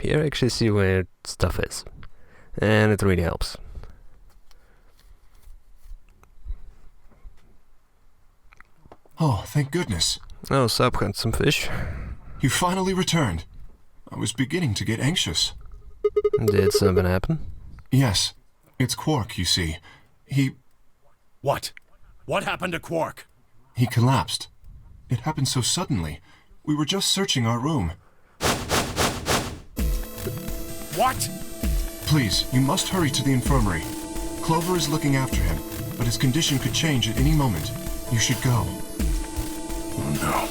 Here I actually see where stuff is. And it really helps. Oh, thank goodness. Oh, sup, handsome fish. You finally returned. I was beginning to get anxious. Did something happen? Yes, it's Quark, you see. What? What happened to Quark? He collapsed. It happened so suddenly. We were just searching our room. What? Please, you must hurry to the infirmary. Clover is looking after him, but his condition could change at any moment. You should go. Oh no.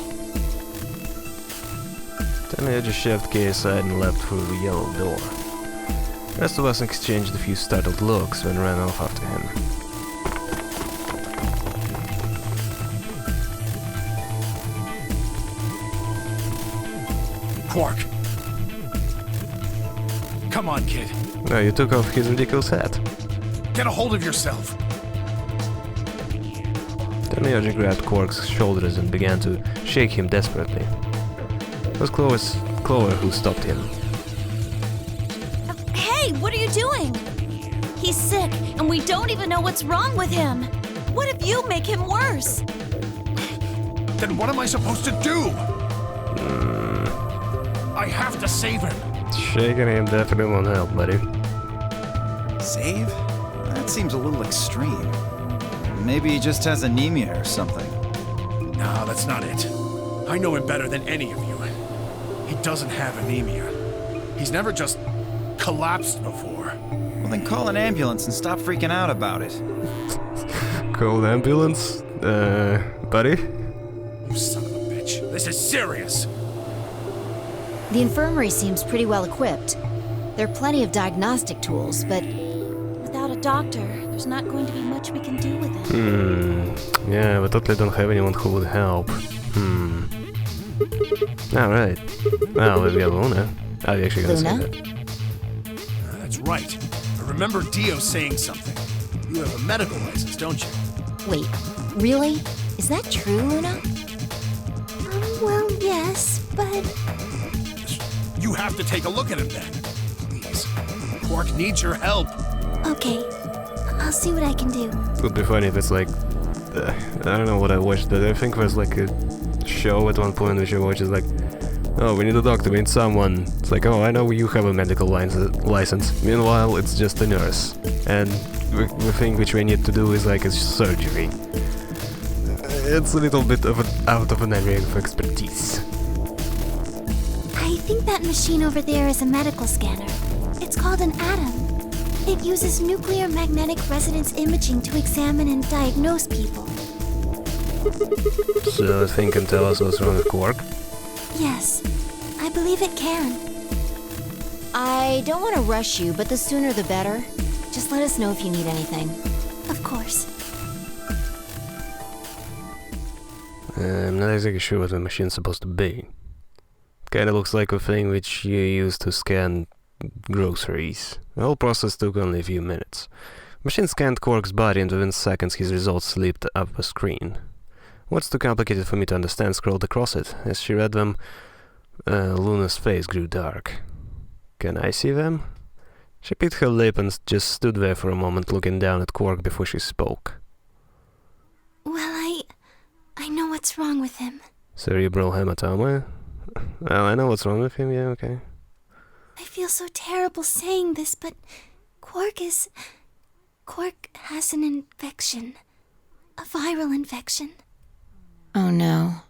Then I just shoved Kay aside and left through the yellow door. The rest of us exchanged a few startled looks, then ran off after him. Quark. Come on, kid. No, you took off his ridiculous hat. Get a hold of yourself. Then Miyagi grabbed Quark's shoulders and began to shake him desperately. It was Clover who stopped him. Hey, what are you doing? He's sick, and we don't even know what's wrong with him. What if you make him worse? Then what am I supposed to do? I have to save him. Shaking him definitely won't help, buddy. Save? That seems a little extreme. Maybe he just has anemia or something. No, that's not it. I know him better than any of you. He doesn't have anemia. He's never just collapsed before. Well, then call an ambulance and stop freaking out about it. Call an ambulance? Buddy? You son of a bitch. This is serious. The infirmary seems pretty well equipped. There are plenty of diagnostic tools, but Without a doctor, there's not going to be much we can do with him. Yeah, we totally don't have anyone who would help. Alright. Well, we've got Luna. Are you actually gonna say Luna? that? That's right. I remember Dio saying something. You have a medical license, don't you? wait, really? Is that true, Luna? Well, yes, but You have to take a look at him then. Please. Quark needs your help. okay. I'll see what I can do. It would be funny if it's like... I don't know what I watched, but I think there's like a show at one point which I watched is like, oh, we need a doctor, we need someone. It's like, oh, I know you have a medical license. Meanwhile, it's just a nurse. And the thing which we need to do is like a surgery. It's a little bit of out of an area of expertise. I think that machine over there is a medical scanner. It's called an ATOM. It uses nuclear magnetic resonance imaging to examine and diagnose people. So the thing can tell us what's wrong with Quark? Yes, I believe it can. I don't want to rush you, but the sooner the better. Just let us know if you need anything. Of course. I'm not exactly sure what the machine's supposed to be. Kinda looks like a thing which you use to scan groceries. The whole process took only a few minutes. Machine scanned Quark's body and within seconds his results leaped up a screen. What's too complicated for me to understand scrolled across it. As she read them, Luna's face grew dark. Can I see them? She bit her lip and just stood there for a moment looking down at Quark before she spoke. Well, I know what's wrong with him. Cerebral hematoma? Well, I know what's wrong with him, yeah, okay. I feel so terrible saying this, but Quark has an infection. A viral infection. Oh no.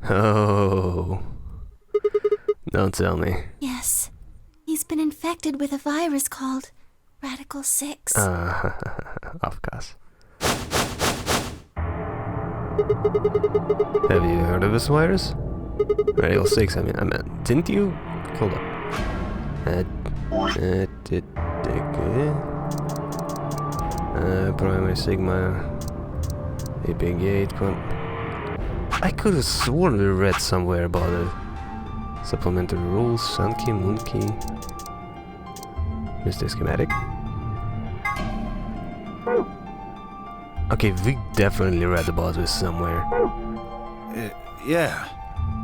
Oh. Don't tell me. Yes. He's been infected with a virus called Radical 6. Of course. Have you heard of this virus? Radical 6, I mean, didn't you? Hold up. Primary Sigma, AP8, I could have sworn we read somewhere about it. Supplementary rules, Sun Key, Moon Key. Mr. Schematic. Okay, we definitely read about this somewhere. Yeah.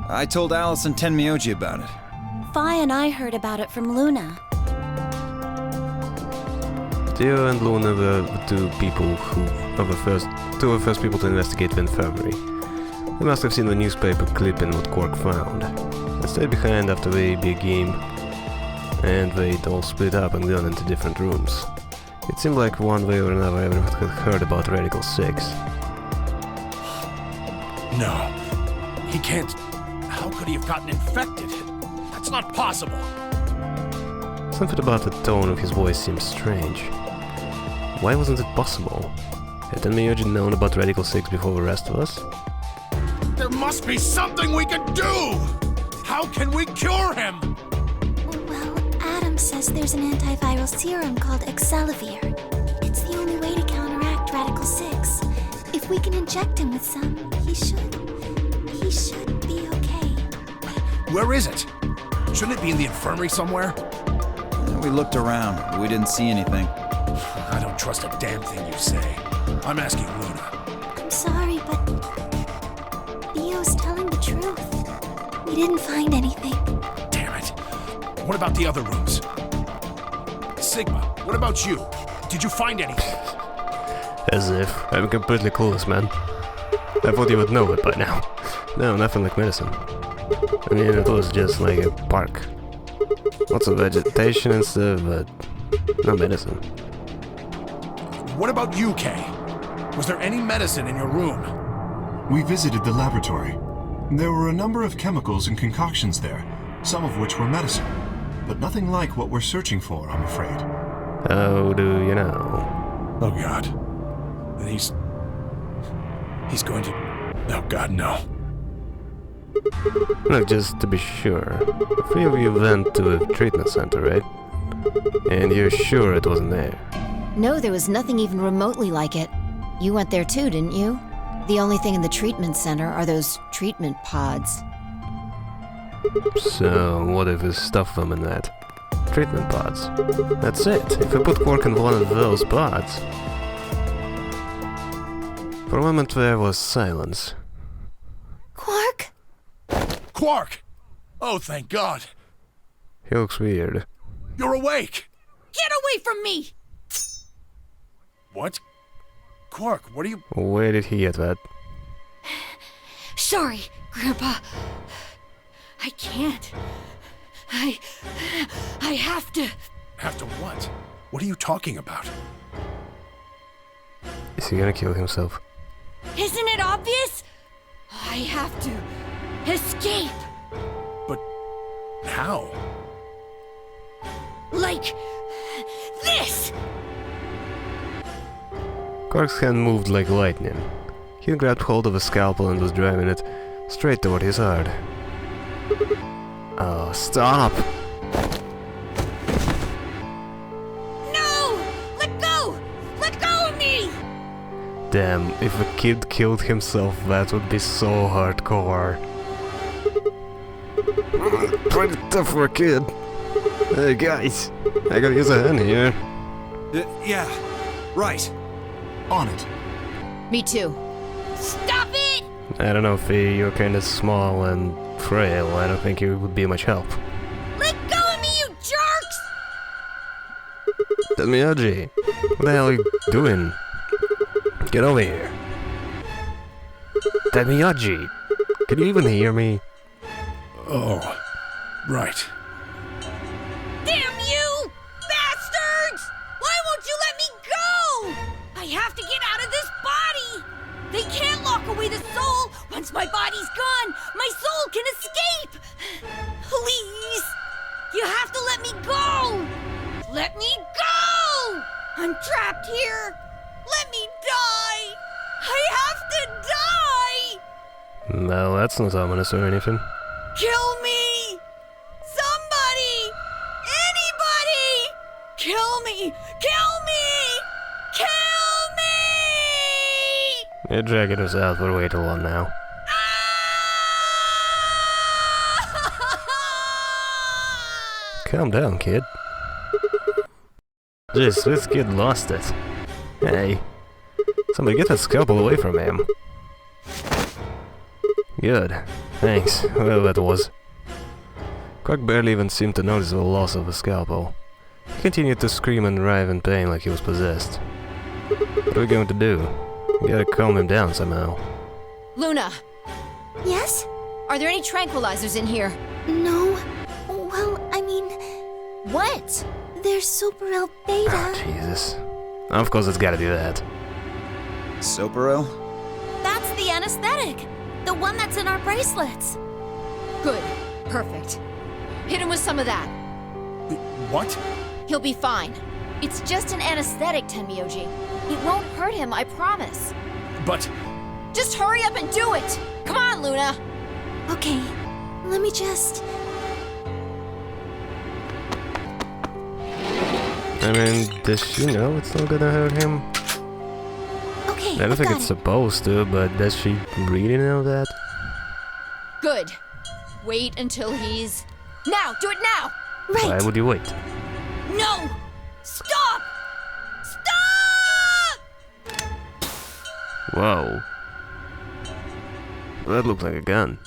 I told Alice and Tenmyoji about it. Phi and I heard about it from Luna. Theo and Luna were the two first people to investigate the infirmary. They must have seen the newspaper clipping what Quark found. They stayed behind after the big game, and they'd all split up and gone into different rooms. It seemed like one way or another everyone had heard about Radical 6. No. He can't... How could he have gotten infected? That's not possible. Something about the tone of his voice seemed strange. Why wasn't it possible? Had Tenmyoji known about Radical 6 before the rest of us? There must be something we can do! How can we cure him? Well, Adam says there's an antiviral serum called Excelivir. It's the only way to counteract Radical 6. If we can inject him with some, he should be okay. Where is it? Shouldn't it be in the infirmary somewhere? We looked around, but we didn't see anything. I don't trust a damn thing you say. I'm asking Luna. I'm sorry, but Theo's telling the truth. We didn't find anything. Damn it. What about the other rooms? Sigma, what about you? Did you find anything? As if. I'm completely clueless, man. I thought you would know it by now. No, nothing like medicine. I mean, it was just like a park. Lots of vegetation and stuff, but no medicine. What about you, Kay? Was there any medicine in your room? We visited the laboratory. There were a number of chemicals and concoctions there, some of which were medicine, but nothing like what we're searching for, I'm afraid. How do you know? Oh god. And he's going to... Oh god, no. Look, just to be sure, the three of you went to a treatment center, right? And you're sure it wasn't there? No, there was nothing even remotely like it. You went there too, didn't you? The only thing in the treatment center are those treatment pods. So, what if we stuff them in that? Treatment pods. That's it. If we put Quark in one of those pods... For a moment there was silence. Quark? Quark! Oh, thank God. He looks weird. You're awake! Get away from me! What? Quark, what are you... Where did he get that? Sorry, Grandpa. I can't. I have to. Have to what? What are you talking about? Is he gonna kill himself? Isn't it obvious? I have to escape. But... how? Like this! Quark's hand moved like lightning. He grabbed hold of a scalpel and was driving it straight toward his heart. Oh, stop! No! Let go! Let go of me! Damn, if a kid killed himself, that would be so hardcore. Pretty tough for a kid. Hey guys, I gotta use a hand here. Yeah, right. On it. Me too. Stop it! I don't know, Fee, you're kinda small and frail. I don't think you would be much help. Let go of me, you jerks! Miyagi, what the hell are you doing? Get over here. Miyagi, can you even hear me? Oh, right. Damn you! Bastards! Why won't you let me go? I have to get out of this body! They can't lock away the soul! Once my body's gone, my soul can escape! Please! You have to let me go! Let me go! I'm trapped here! Let me die! I have to die! No, that's not ominous or anything. Kill me! Somebody! Anybody! Kill me! Kill me! Kill me! You're dragging us out for way too long now. Calm down, kid. Jeez, this kid lost it. Hey, somebody get that scalpel away from him. Good, thanks, whoever that was. Quark barely even seemed to notice the loss of the scalpel. He continued to scream and writhe in pain like he was possessed. What are we going to do? We gotta calm him down somehow. Luna, Yes? are there any tranquilizers in here? No. Well, I mean, What? there's Superel Beta. Oh, Jesus. Of course it's gotta be that. Soperel? That's the anesthetic! The one that's in our bracelets! Good. Perfect. Hit him with some of that. What? He'll be fine. It's just an anesthetic, Tenmyoji. It won't hurt him, I promise. But... Just hurry up and do it! Come on, Luna! Okay, let me just... I mean, does she know it's not gonna hurt him? Okay, I don't I've think got it's it. supposed to, but does she really know that? Good. Wait until he's... Now! Do it now! Right. Why would you wait? No! Stop! Stop! Whoa. That looked like a gun.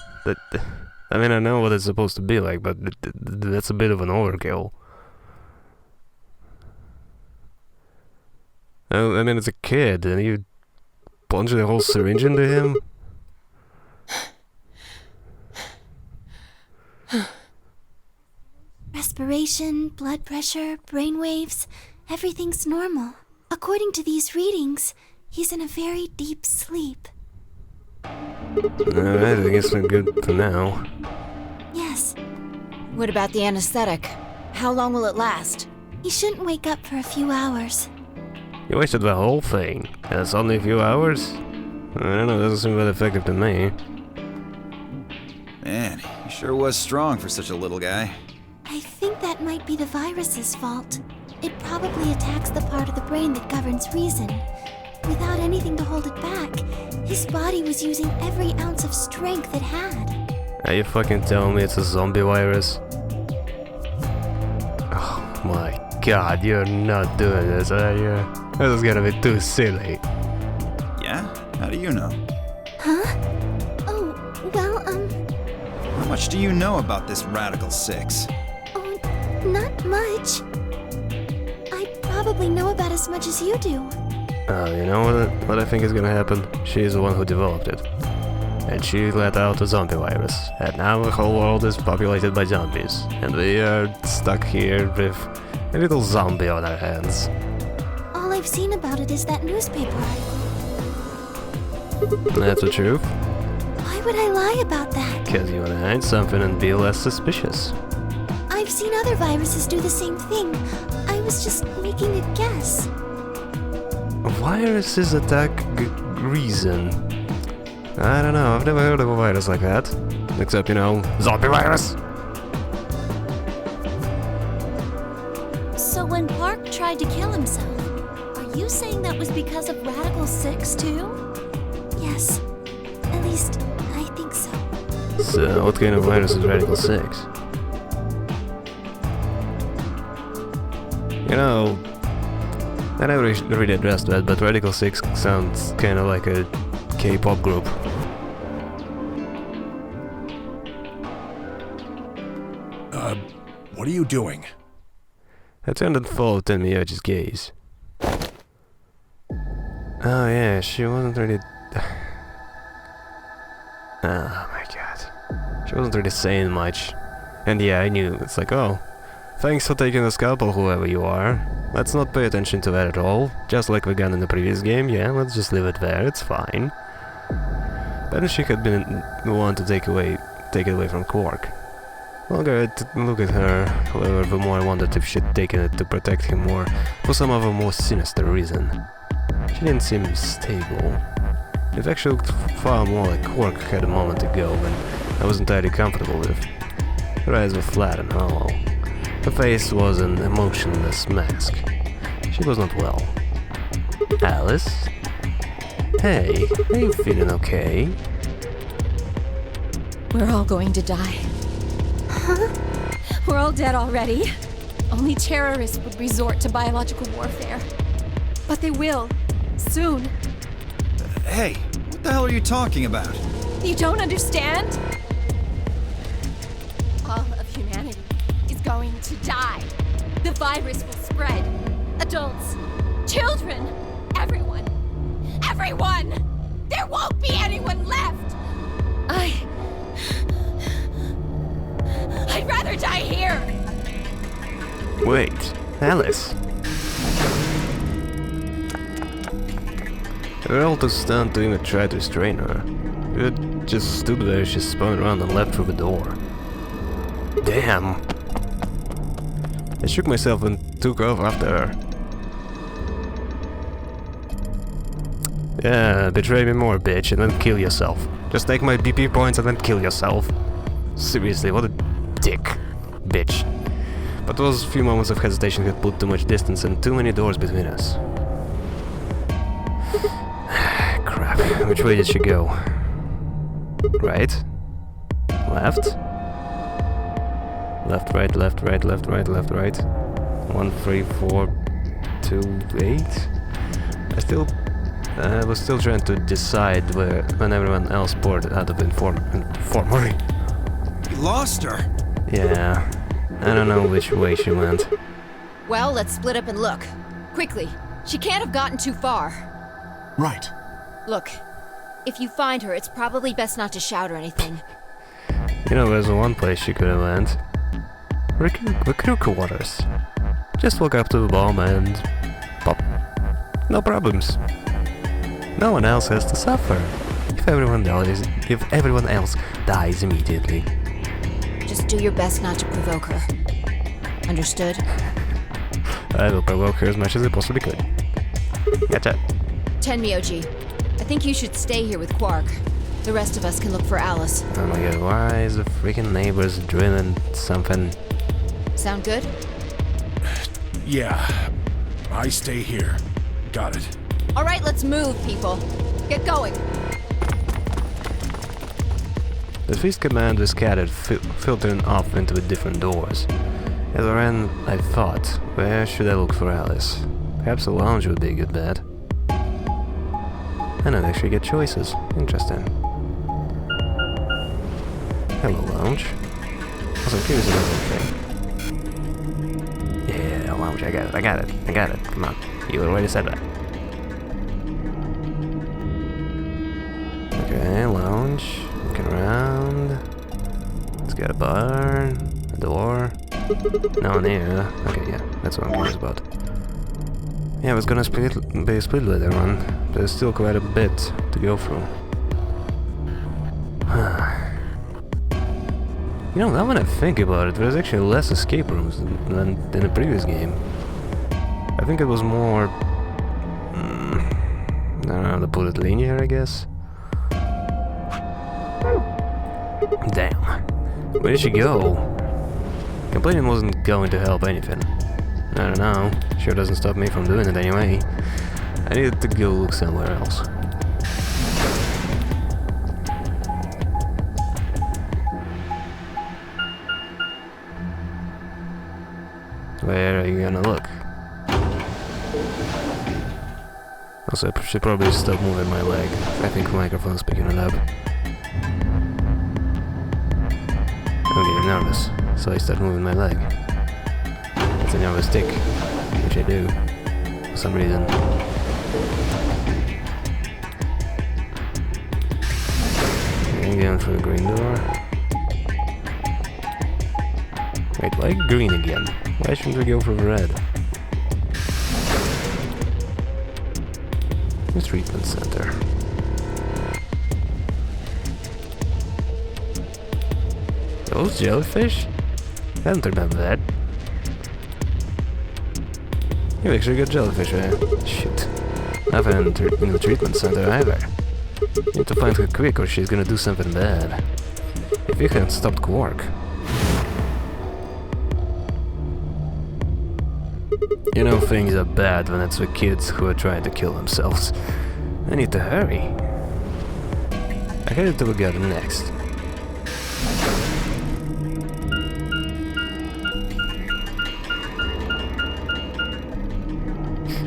I mean, I know what it's supposed to be like, but that's a bit of an overkill. I mean, it's a kid, and you plunge the whole syringe into him? Respiration, blood pressure, brain waves, everything's normal. According to these readings, he's in a very deep sleep. Alright, I guess we're good for now. Yes, What about the anesthetic? How long will it last? he shouldn't wake up for a few hours. You wasted the whole thing, and it's only a few hours? I don't know, doesn't seem that effective to me. Man, he sure was strong for such a little guy. I think that might be the virus's fault. It probably attacks the part of the brain that governs reason. Without anything to hold it back, his body was using every ounce of strength it had. Are you fucking telling me it's a zombie virus? Oh my god, you're not doing this, are you? This is gonna be too silly. Yeah? How do you know? Huh? Oh, well, How much do you know about this Radical 6? oh, not much. I probably know about as much as you do. You know what I think is gonna happen? She's the one who developed it. And she let out a zombie virus. And now the whole world is populated by zombies. And we are stuck here with a little zombie on our hands. All I've seen about it is that newspaper article. That's the truth. Why would I lie about that? Because you wanna hide something and be less suspicious. I've seen other viruses do the same thing. I was just making a guess. Viruses attack reason. I don't know, I've never heard of a virus like that. Except, you know, zombie virus! So when Park tried to kill himself, are you saying that was because of Radical 6 too? Yes. At least, I think so. So, what kind of virus is Radical 6? You know, I never really addressed that, but Radical 6 sounds kind of like a K-pop group. What are you doing? I turned and followed Tenmyoji's gaze. Oh yeah, she wasn't really... Oh my god. She wasn't really saying much. And yeah, I knew. It's like, oh, thanks for taking the scalpel, whoever you are. Let's not pay attention to that at all. Just like we gun in the previous game, yeah, let's just leave it there, it's fine. But she had been the one to take it away from Quark. Look at her, however, the more I wondered if she'd taken it to protect him or for some other more sinister reason. She didn't seem stable. It actually looked far more like Quark had a moment ago when I was entirely comfortable with. Her eyes were flat and hollow. Her face was an emotionless mask. She was not well. Alice? Hey, are you feeling okay? We're all going to die. Huh? We're all dead already. Only terrorists would resort to biological warfare. But they will. Soon. Hey, what the hell are you talking about? You don't understand? All of humanity is going to die. The virus will spread. Adults, children, everyone. Everyone! There won't be anyone left! I'd rather die here! Wait, Alice. We were all too stunned to even try to restrain her. We just stood there as she spun around and left through the door. Damn! I shook myself and took off after her. Yeah, betray me more, bitch, and then kill yourself. Just take my BP points and then kill yourself. Seriously, what a dick. Bitch. But those few moments of hesitation had put too much distance and too many doors between us. Crap. Which way did she go? Right? Left? Left, right, left, right, left, right, left, right. 1, 3, 4, 2, 8. I was still trying to decide when everyone else poured out of the infirmary. You lost her! Yeah, I don't know which way she went. Well, let's split up and look. Quickly. She can't have gotten too far. Right. Look, if you find her, it's probably best not to shout or anything. You know, there's one place she could have went. The crew quarters. Just walk up to the bomb and pop. No problems. No one else has to suffer. if everyone else dies immediately? Just do your best not to provoke her. Understood? I will provoke her as much as I possibly could. Gotcha. Tenmyoji, I think you should stay here with Quark. The rest of us can look for Alice. Oh my god, why is the freaking neighbors drilling something? Sound good? Yeah. I stay here. Got it. Alright, let's move, people. Get going. The feast command was scattered, filtering off into the different doors. As I ran, I thought, where should I look for Alice? Perhaps a lounge would be a good bet. I don't actually get choices. Interesting. Hello, lounge. Also, I'm curious about that thing. Yeah, lounge, I got it. Come on, you already said that. Okay, lounge. Looking around. It's got a bar, a door. No one here. Okay, yeah, that's what I'm curious about. Yeah, I was gonna be split later on, but there's still quite a bit to go through. You know, now when I think about it, there's actually less escape rooms than in the previous game. I think it was more... I don't know how to put it, linear, I guess? Damn. Where did she go? Complaining wasn't going to help anything. I don't know. Sure doesn't stop me from doing it anyway. I needed to go look somewhere else. Where are you gonna look? Also, I should probably stop moving my leg. I think the microphone's picking it up. I'm getting nervous, so I start moving my leg. It's a nervous tick, which I do, for some reason. Okay, going through the green door. Wait, why green again? Why shouldn't we go for red? The treatment center. Those jellyfish? I don't remember that. You actually got jellyfish there. Shit. Nothing in the treatment center either. Need to find her quick or she's gonna do something bad. If you hadn't stopped Quark. You know things are bad when it's the kids who are trying to kill themselves. I need to hurry. I headed to the garden next.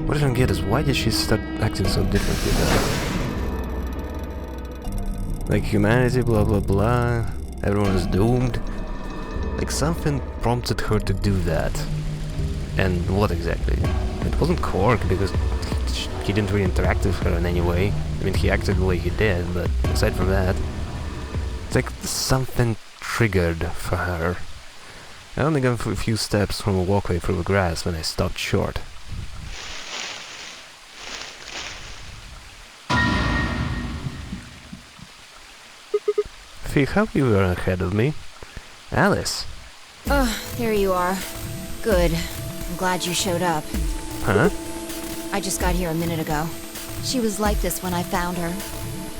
What I don't get is why did she start acting so differently though? Like humanity, blah blah blah, everyone is doomed. Like something prompted her to do that. And what exactly? It wasn't Quark because he didn't really interact with her in any way. I mean, he acted the way he did, but aside from that, it's like something triggered for her. I only got a few steps from a walkway through the grass when I stopped short. How you were ahead of me. Alice. Oh, there you are. Good. I'm glad you showed up. Huh? I just got here a minute ago. She was like this when I found her.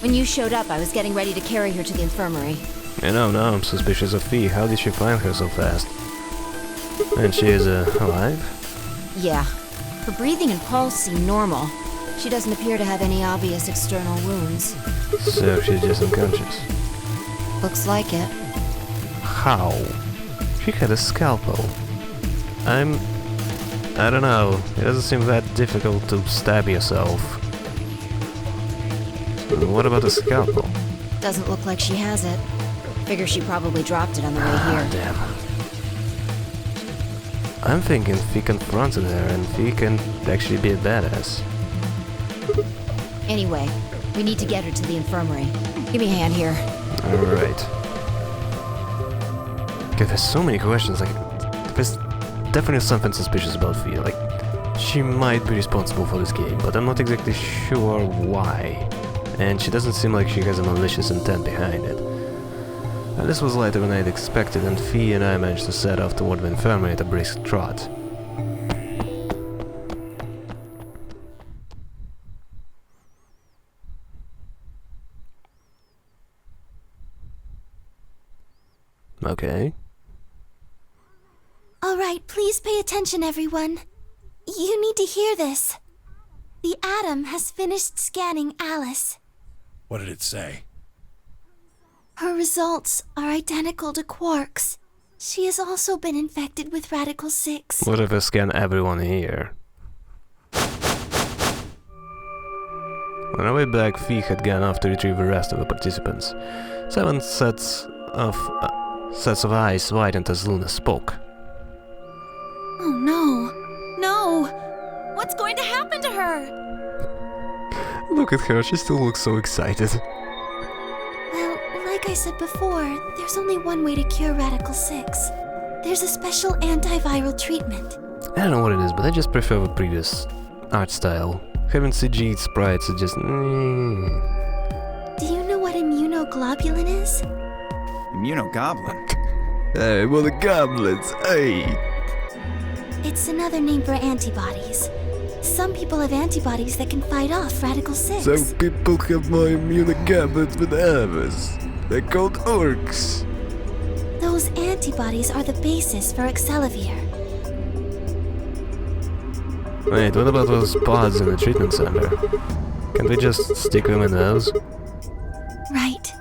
When you showed up, I was getting ready to carry her to the infirmary. I know, now I'm suspicious of Fee. How did she find her so fast? And she is, alive? Yeah. Her breathing and pulse seem normal. She doesn't appear to have any obvious external wounds. So she's just unconscious. Looks like it. How? She had a scalpel. I don't know. It doesn't seem that difficult to stab yourself. What about a scalpel? Doesn't look like she has it. Figure she probably dropped it on the way here. Damn. I'm thinking Fee confronted her and Fee can actually be a badass. Anyway, we need to get her to the infirmary. Give me a hand here. Alright. Okay, there's so many questions, like, there's definitely something suspicious about Fee, like, she might be responsible for this game, but I'm not exactly sure why. and she doesn't seem like she has a malicious intent behind it. And this was later than I'd expected, and Fee and I managed to set off toward the infirmary at a brisk trot. Okay. Alright, please pay attention, everyone. You need to hear this. The Atom has finished scanning Alice. What did it say? Her results are identical to Quark's. She has also been infected with Radical 6. What if I scan everyone here? On our way back, Fee had gone off to retrieve the rest of the participants. 7 sets of eyes widened as Luna spoke. Oh no. No! What's going to happen to her? Look at her, she still looks so excited. Well, like I said before, there's only one way to cure Radical 6. There's a special antiviral treatment. I don't know what it is, but I just prefer the previous art style. Having CG sprites is just... Do you know what immunoglobulin is? Immunogoblin? Hey, well the goblins, hey! It's another name for antibodies. Some people have antibodies that can fight off Radical 6. Some people have more immunogoblins than others. They're called orcs. Those antibodies are the basis for Excelivir. Wait, what about those pods in the treatment center? Can't we just stick them in those? Right.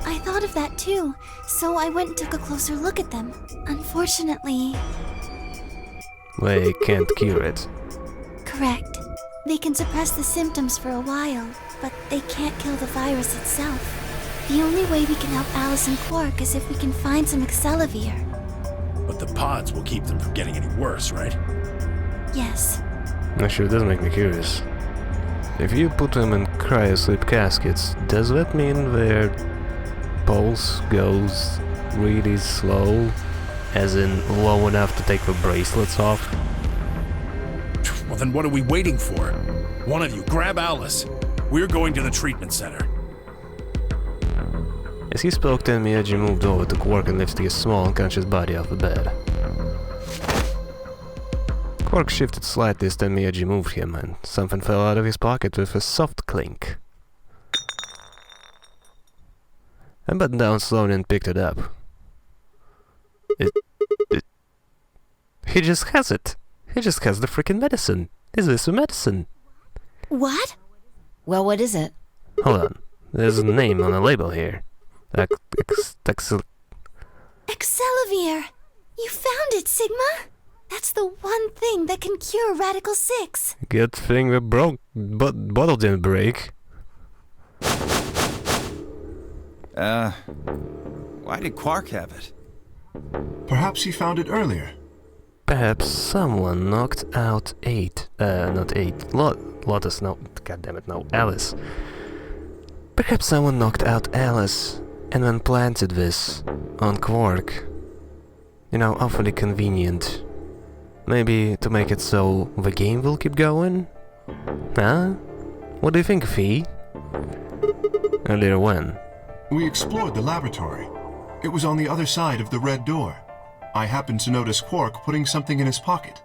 I thought of that too, so I went and took a closer look at them. Unfortunately... They can't cure it. Correct. They can suppress the symptoms for a while, but they can't kill the virus itself. The only way we can help Alice and Quark is if we can find some Excelivir. But the pods will keep them from getting any worse, right? Yes. Actually, it does make me curious. If you put them in cryosleep caskets, does that mean their pulse goes really slow? As in, low enough to take the bracelets off? Well, then what are we waiting for? One of you, grab Alice. We're going to the treatment center. As he spoke, Miyagi moved over to Quark and lifted his small, unconscious body off the bed. Quark shifted slightly as Miyagi moved him, and something fell out of his pocket with a soft clink. I buttoned down slowly and picked it up. He just has it. He just has the freaking medicine. Is this a medicine? What? Well, what is it? Hold on. There's a name on the label here. Excelivir! You found it, Sigma! That's the one thing that can cure Radical 6. Good thing the bottle didn't break. Why did Quark have it? Perhaps he found it earlier. Perhaps someone knocked out Lotus, no, goddammit, no, Alice. Perhaps someone knocked out Alice and then planted this on Quark. You know, awfully convenient. Maybe to make it so the game will keep going? Huh? What do you think, Fee? Earlier when? We explored the laboratory. It was on the other side of the red door. I happened to notice Quark putting something in his pocket.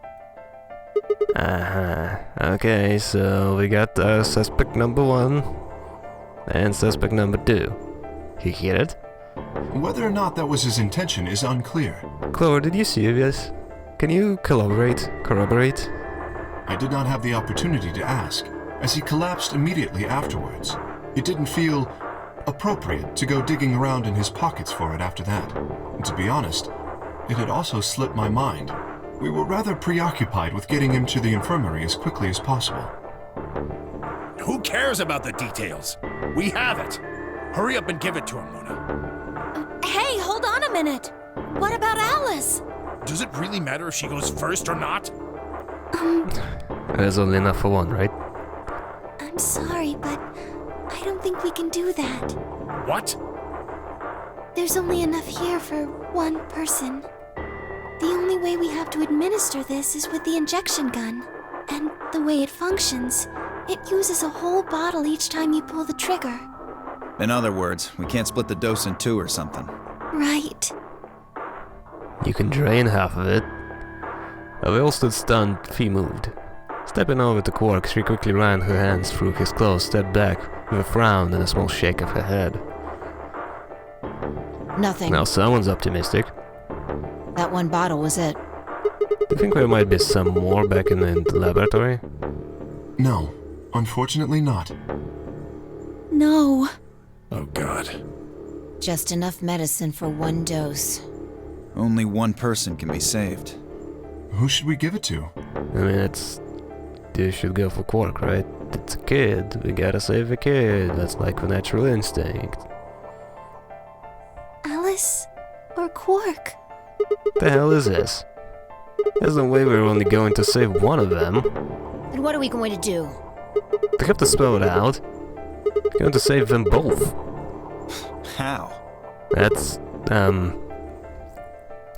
Okay, so we got suspect number 1 and suspect number 2. You hear it? Whether or not that was his intention is unclear. Clover, did you see this? Can you corroborate? I did not have the opportunity to ask, as he collapsed immediately afterwards. It didn't feel appropriate to go digging around in his pockets for it after that. And to be honest, it had also slipped my mind. We were rather preoccupied with getting him to the infirmary as quickly as possible. Who cares about the details? We have it. Hurry up and give it to him, Luna. Hey, hold on a minute. What about Alice? Does it really matter if she goes first or not? There's only enough for one, right? I'm sorry, but I don't think we can do that. What? There's only enough here for one person. The only way we have to administer this is with the injection gun. And the way it functions, It uses a whole bottle each time you pull the trigger. In other words, we can't split the dose in two or something. Right. You can drain half of it. We all stood stunned, Fee moved. Stepping over to Quark, she quickly ran her hands through his clothes, stepped back, with a frown and a small shake of her head. Nothing. Now someone's optimistic. That one bottle was it. Do you think there might be some more back in the laboratory? No, unfortunately not. No. Oh god. Just enough medicine for one dose. Only one person can be saved. Who should we give it to? I mean, you should go for Quark, right? It's a kid. We gotta save the kid. That's like the natural instinct. Alice or Quark? The hell is this? There's no way we're only going to save one of them. And what are we going to do? They have to spell it out. We're going to save them both. How? That's,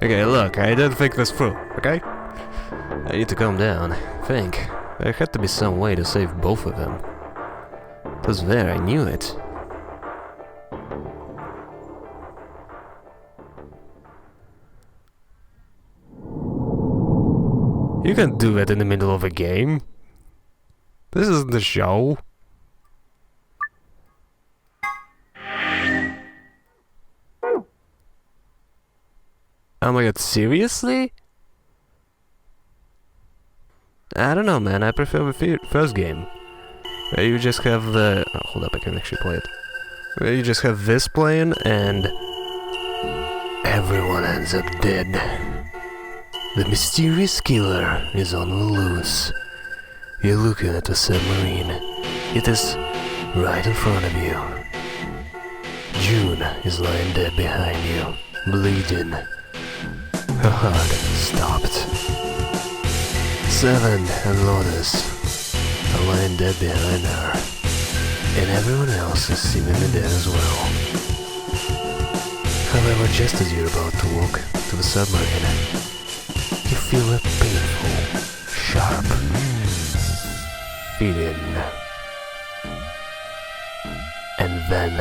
Okay, look, I didn't think this through, okay? I need to calm down. Think. There had to be some way to save both of them. It was there, I knew it. You can't do that in the middle of a game. This isn't the show. Oh my god, seriously? I don't know, man. I prefer the first game. Where you just have the... Oh, hold up, I can actually play it. Where you just have this playing and... everyone ends up dead. The mysterious killer is on the loose. You're looking at the submarine. It is right in front of you. June is lying dead behind you, bleeding. Her heart stopped. Seven and Lotus are lying dead behind her, and everyone else is seemingly dead as well. However, just as you're about to walk to the submarine, you feel a painful, sharp feeling. And then,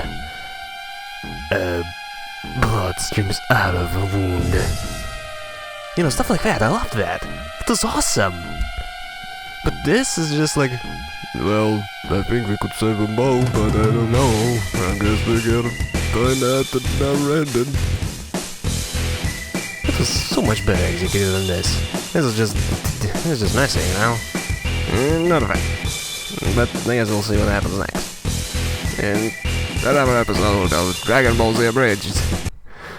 blood streams out of the wound. You know, stuff like that, I loved that. It was awesome. But this is just like, well, I think we could save them both, but I don't know. I guess we gotta find out that never ended. It was so much better executed than this. This is just messy, you know? Not a fan. But I guess we'll see what happens next. In another episode of Dragon Ball Z Abridged.